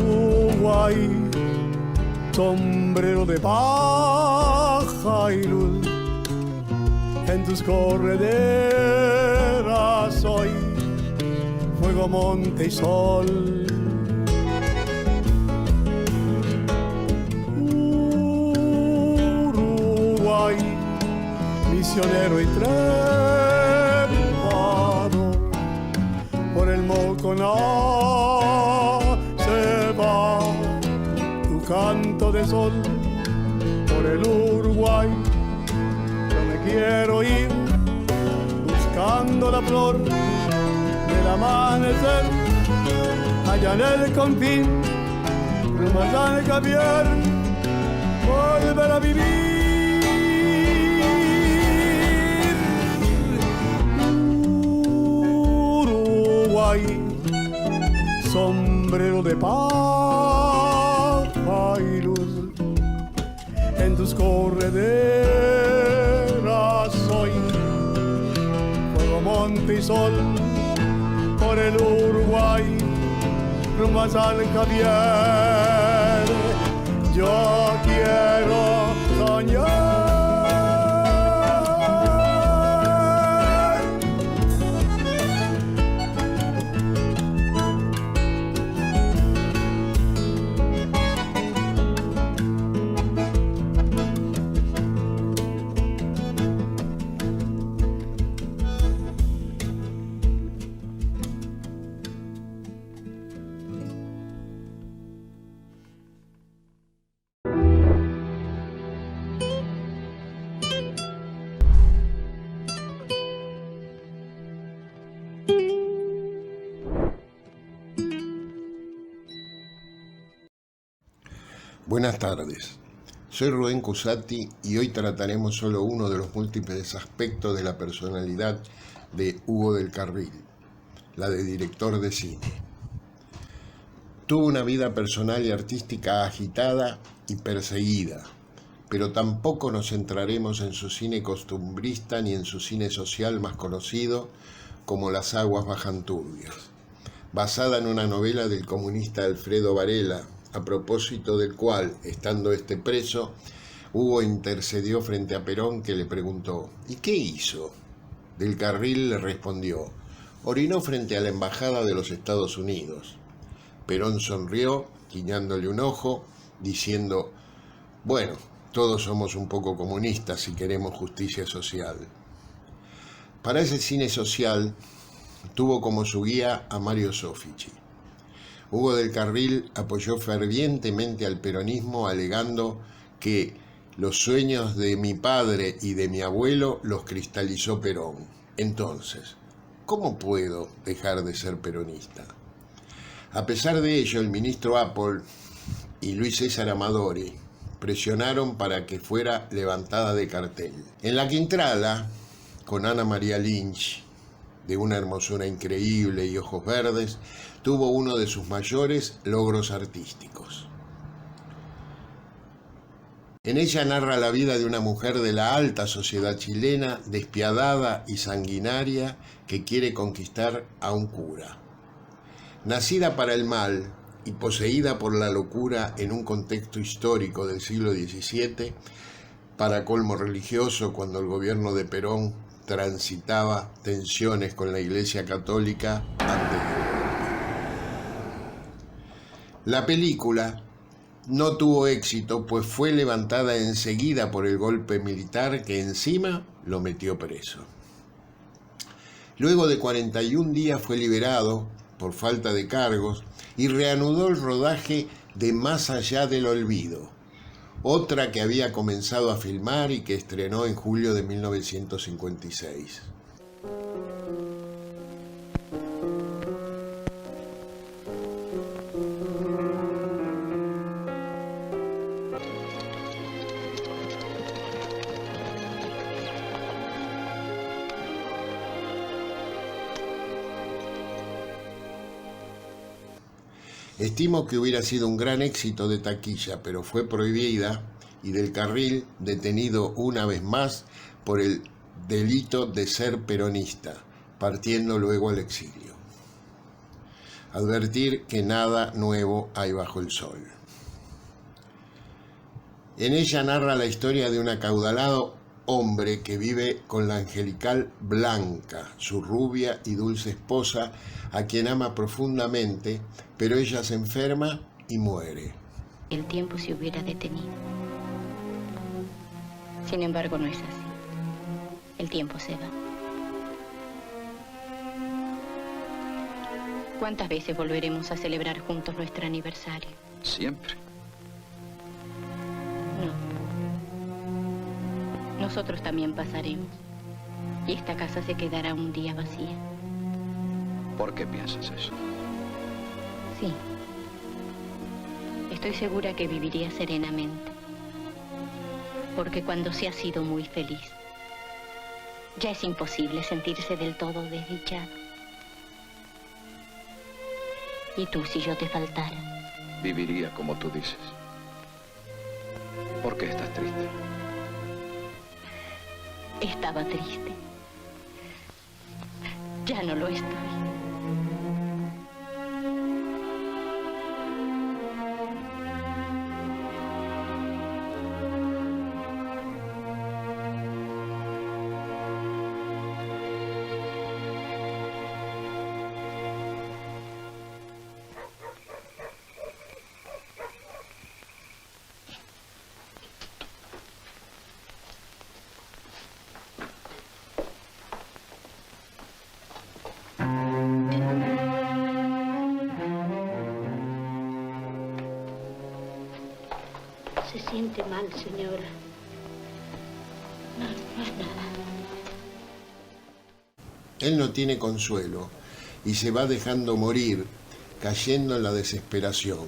Uruguay, sombrero de paja y luz, en tus correderas hoy, fuego, monte y sol. Uruguay, misionero y trepado, por el Moconá se va tu canto de sol. Por el Uruguay yo me quiero ir, buscando la flor del amanecer, allá en el confín, rumbo a San Javier, volver a vivir. Uruguay, sombrero de paja y luz, en tus correderas hoy, fuego, monte y sol. Por el Uruguay, rumbo a San Javier, yo quiero soñar. Buenas tardes, soy Rubén Cusati y hoy trataremos solo uno de los múltiples aspectos de la personalidad de Hugo del Carril, la de director de cine. Tuvo una vida personal y artística agitada y perseguida, pero tampoco nos centraremos en su cine costumbrista ni en su cine social más conocido como Las aguas bajan turbias, basada en una novela del comunista Alfredo Varela, a propósito del cual, estando este preso, Hugo intercedió frente a Perón, que le preguntó: ¿y qué hizo? Del Carril le respondió: orinó frente a la embajada de los Estados Unidos. Perón sonrió, guiñándole un ojo, diciendo: bueno, todos somos un poco comunistas si queremos justicia social. Para ese cine social tuvo como su guía a Mario Soffici. Hugo del Carril apoyó fervientemente al peronismo, alegando que los sueños de mi padre y de mi abuelo los cristalizó Perón. Entonces, ¿cómo puedo dejar de ser peronista? A pesar de ello, el ministro Apple y Luis César Amadori presionaron para que fuera levantada de cartel. En la Quintrala, con Ana María Lynch, de una hermosura increíble y ojos verdes, tuvo uno de sus mayores logros artísticos. En ella narra la vida de una mujer de la alta sociedad chilena, despiadada y sanguinaria, que quiere conquistar a un cura. Nacida para el mal y poseída por la locura en un contexto histórico del siglo XVII, para colmo religioso, cuando el gobierno de Perón transitaba tensiones con la Iglesia Católica antes del golpe. La película no tuvo éxito, pues fue levantada enseguida por el golpe militar, que encima lo metió preso. Luego de 41 días fue liberado por falta de cargos y reanudó el rodaje de Más allá del olvido, otra que había comenzado a filmar y que estrenó en julio de 1956. Estimo que hubiera sido un gran éxito de taquilla, pero fue prohibida y del Carril detenido una vez más por el delito de ser peronista, partiendo luego al exilio. Advertir que nada nuevo hay bajo el sol. En ella narra la historia de un acaudalado hombre que vive con la angelical Blanca, su rubia y dulce esposa, a quien ama profundamente, pero ella se enferma y muere. El tiempo se hubiera detenido. Sin embargo, no es así. El tiempo se va. ¿Cuántas veces volveremos a celebrar juntos nuestro aniversario? Siempre. No. Nosotros también pasaremos. Y esta casa se quedará un día vacía. ¿Por qué piensas eso? Sí. Estoy segura que viviría serenamente. Porque cuando se ha sido muy feliz, ya es imposible sentirse del todo desdichado. ¿Y tú, si yo te faltara? Viviría como tú dices. ¿Por qué estás triste? Estaba triste. Ya no lo estoy. Se siente mal, señora. No es nada. Él no tiene consuelo y se va dejando morir, cayendo en la desesperación.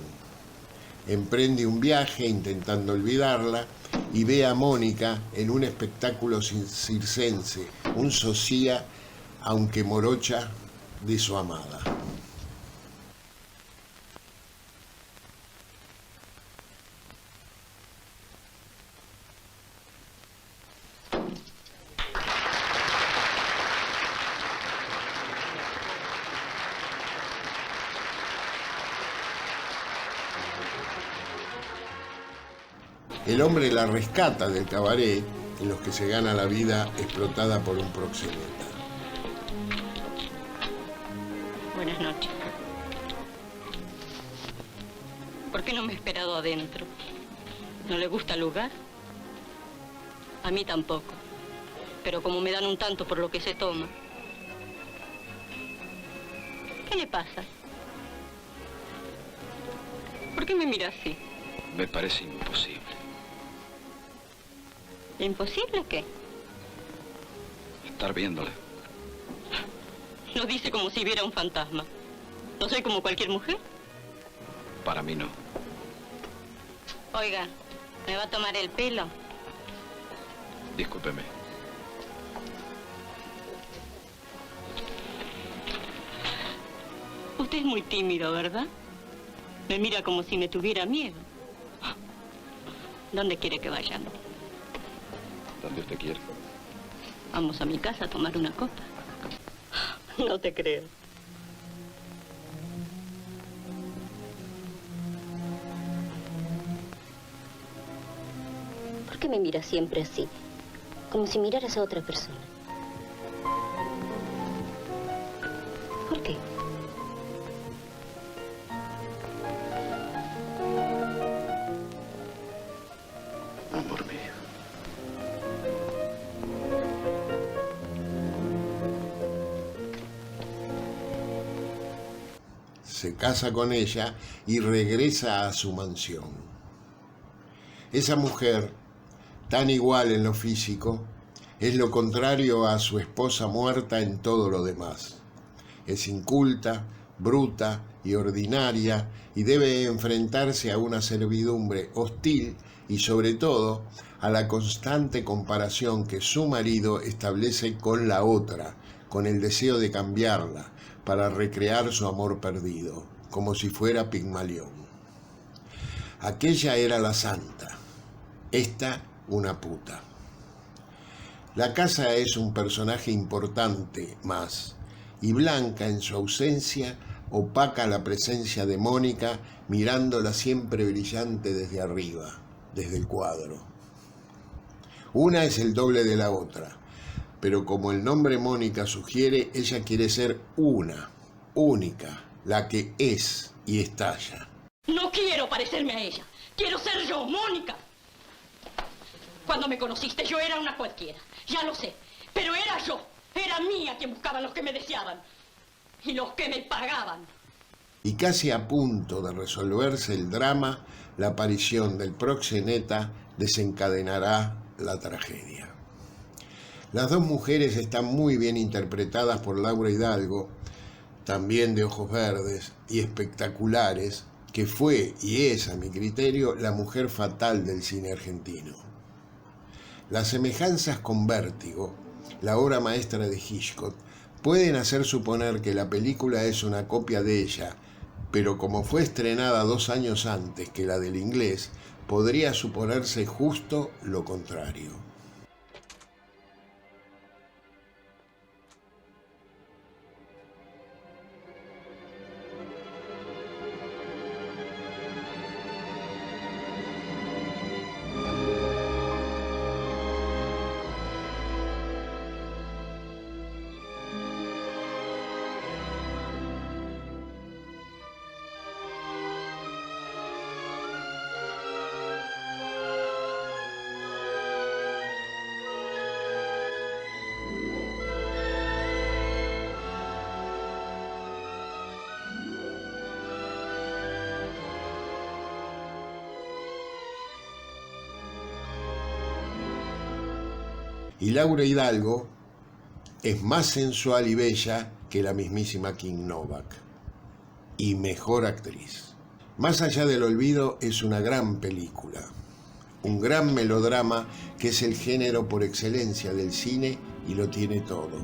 Emprende un viaje intentando olvidarla y ve a Mónica en un espectáculo circense, un socia, aunque morocha, de su amada. El hombre la rescata del cabaret en los que se gana la vida explotada por un proxeneta. Buenas noches. ¿Por qué no me ha esperado adentro? ¿No le gusta el lugar? A mí tampoco. Pero como me dan un tanto por lo que se toma. ¿Qué le pasa? ¿Por qué me mira así? Me parece imposible. ¿Imposible qué? Estar viéndole. Lo dice como si viera un fantasma. ¿No soy como cualquier mujer? Para mí no. Oiga, ¿me va a tomar el pelo? Discúlpeme. Usted es muy tímido, ¿verdad? Me mira como si me tuviera miedo. ¿Dónde quiere que vayamos? Donde usted quiera. Vamos a mi casa a tomar una copa. No te creo. ¿Por qué me miras siempre así? Como si miraras a otra persona. ¿Por qué? Amor mío. Se casa con ella y regresa a su mansión. Esa mujer, tan igual en lo físico, es lo contrario a su esposa muerta en todo lo demás. Es inculta, bruta y ordinaria y debe enfrentarse a una servidumbre hostil y sobre todo a la constante comparación que su marido establece con la otra, con el deseo de cambiarla para recrear su amor perdido, como si fuera Pigmalión. Aquella era la santa, esta una puta. La casa es un personaje importante más, y Blanca en su ausencia opaca la presencia de Mónica mirándola siempre brillante desde arriba, desde el cuadro. Una es el doble de la otra, pero como el nombre Mónica sugiere, ella quiere ser una, única, la que es y estalla. No quiero parecerme a ella. Quiero ser yo, Mónica. Cuando me conociste yo era una cualquiera, ya lo sé, pero era yo. Era mía quien buscaban los que me deseaban y los que me pagaban. Y casi a punto de resolverse el drama, la aparición del proxeneta desencadenará la tragedia. Las dos mujeres están muy bien interpretadas por Laura Hidalgo, también de ojos verdes y espectaculares, que fue y es, a mi criterio, la mujer fatal del cine argentino. Las semejanzas con Vértigo, la obra maestra de Hitchcock, pueden hacer suponer que la película es una copia de ella, pero como fue estrenada 2 años antes que la del inglés, podría suponerse justo lo contrario. Y Laura Hidalgo es más sensual y bella que la mismísima King Novak. Y mejor actriz. Más allá del olvido es una gran película. Un gran melodrama que es el género por excelencia del cine y lo tiene todo.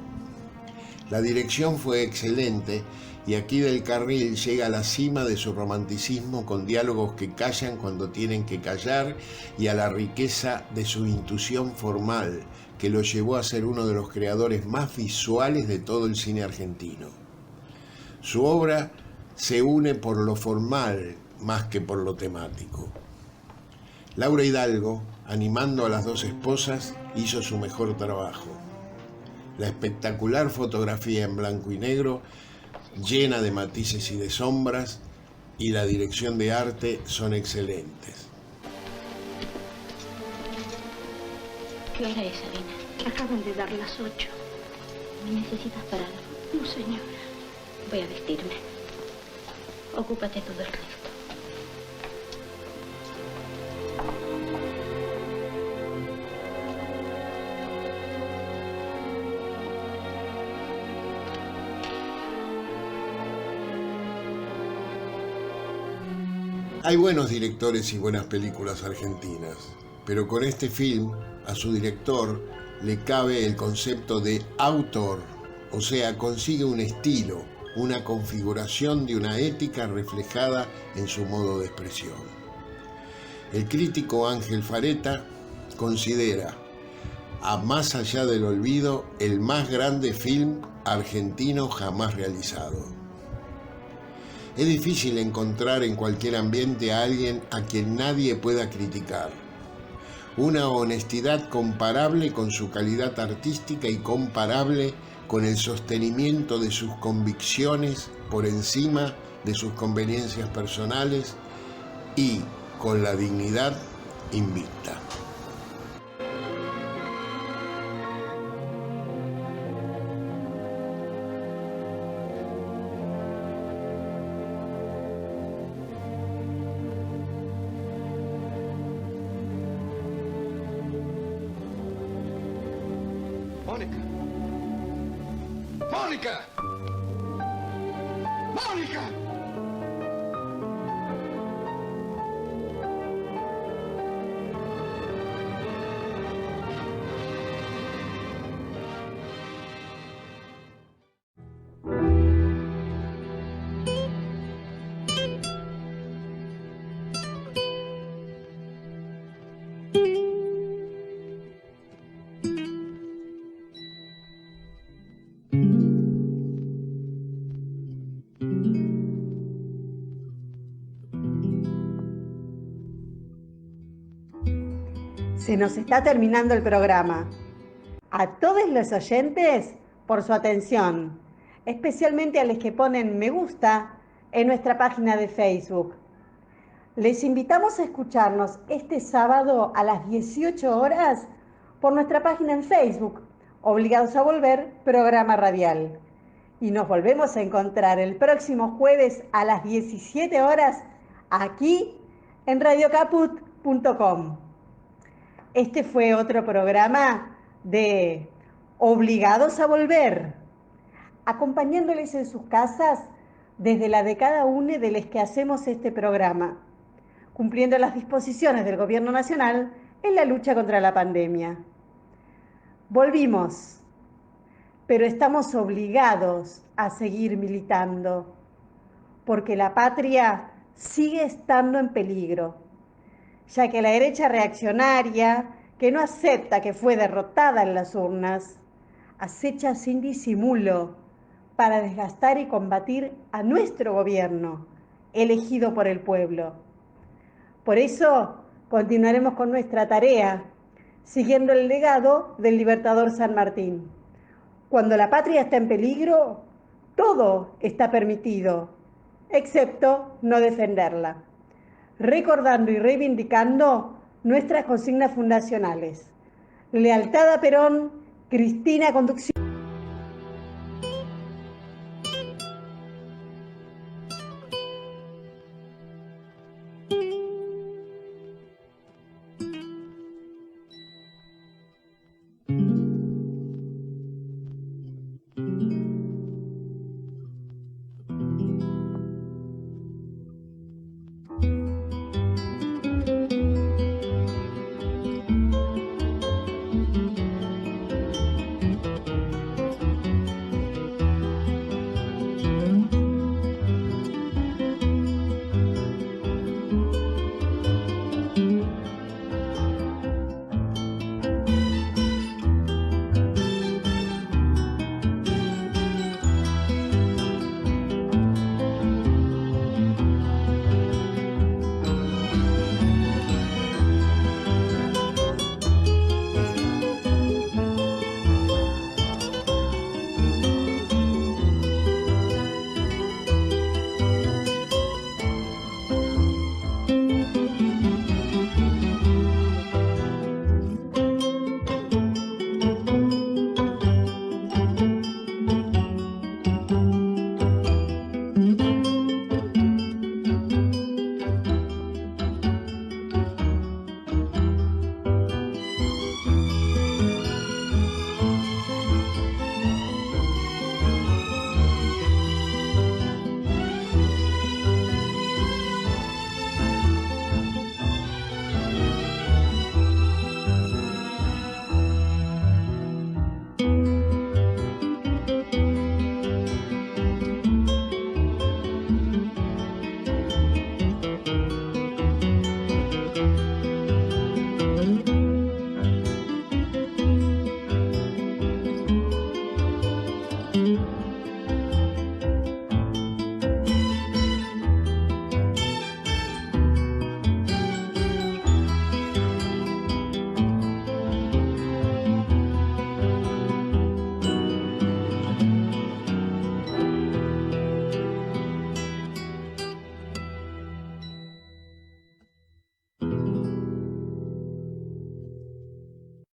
La dirección fue excelente y aquí del Carril llega a la cima de su romanticismo con diálogos que callan cuando tienen que callar y a la riqueza de su intuición formal que lo llevó a ser uno de los creadores más visuales de todo el cine argentino. Su obra se une por lo formal más que por lo temático. Laura Hidalgo, animando a las dos esposas, hizo su mejor trabajo. La espectacular fotografía en blanco y negro, llena de matices y de sombras, y la dirección de arte son excelentes. ¿Qué hora es, Arena? Acaban de dar las 8. ¿Me necesitas para algo? No, señora. Voy a vestirme. Ocúpate tú del resto. Hay buenos directores y buenas películas argentinas, pero con este film a su director le cabe el concepto de autor, o sea, consigue un estilo, una configuración de una ética reflejada en su modo de expresión. El crítico Ángel Fareta considera a Más allá del olvido el más grande film argentino jamás realizado. Es difícil encontrar en cualquier ambiente a alguien a quien nadie pueda criticar. Una honestidad comparable con su calidad artística y comparable con el sostenimiento de sus convicciones por encima de sus conveniencias personales y con la dignidad invicta. Mónica. ¡Mónica! ¡Mónica! Se nos está terminando el programa. A todos los oyentes por su atención, especialmente a los que ponen me gusta en nuestra página de Facebook. Les invitamos a escucharnos este sábado a las 18 horas por nuestra página en Facebook, Obligados a Volver, programa radial. Y nos volvemos a encontrar el próximo jueves a las 17 horas aquí en radiocaput.com. Este fue otro programa de Obligados a Volver, acompañándoles en sus casas desde la de cada uno de los que hacemos este programa, cumpliendo las disposiciones del Gobierno Nacional en la lucha contra la pandemia. Volvimos, pero estamos obligados a seguir militando, porque la patria sigue estando en peligro, ya que la derecha reaccionaria, que no acepta que fue derrotada en las urnas, acecha sin disimulo para desgastar y combatir a nuestro gobierno, elegido por el pueblo. Por eso continuaremos con nuestra tarea, siguiendo el legado del libertador San Martín. Cuando la patria está en peligro, todo está permitido, excepto no defenderla. Recordando y reivindicando nuestras consignas fundacionales. Lealtad a Perón, Cristina Conducción.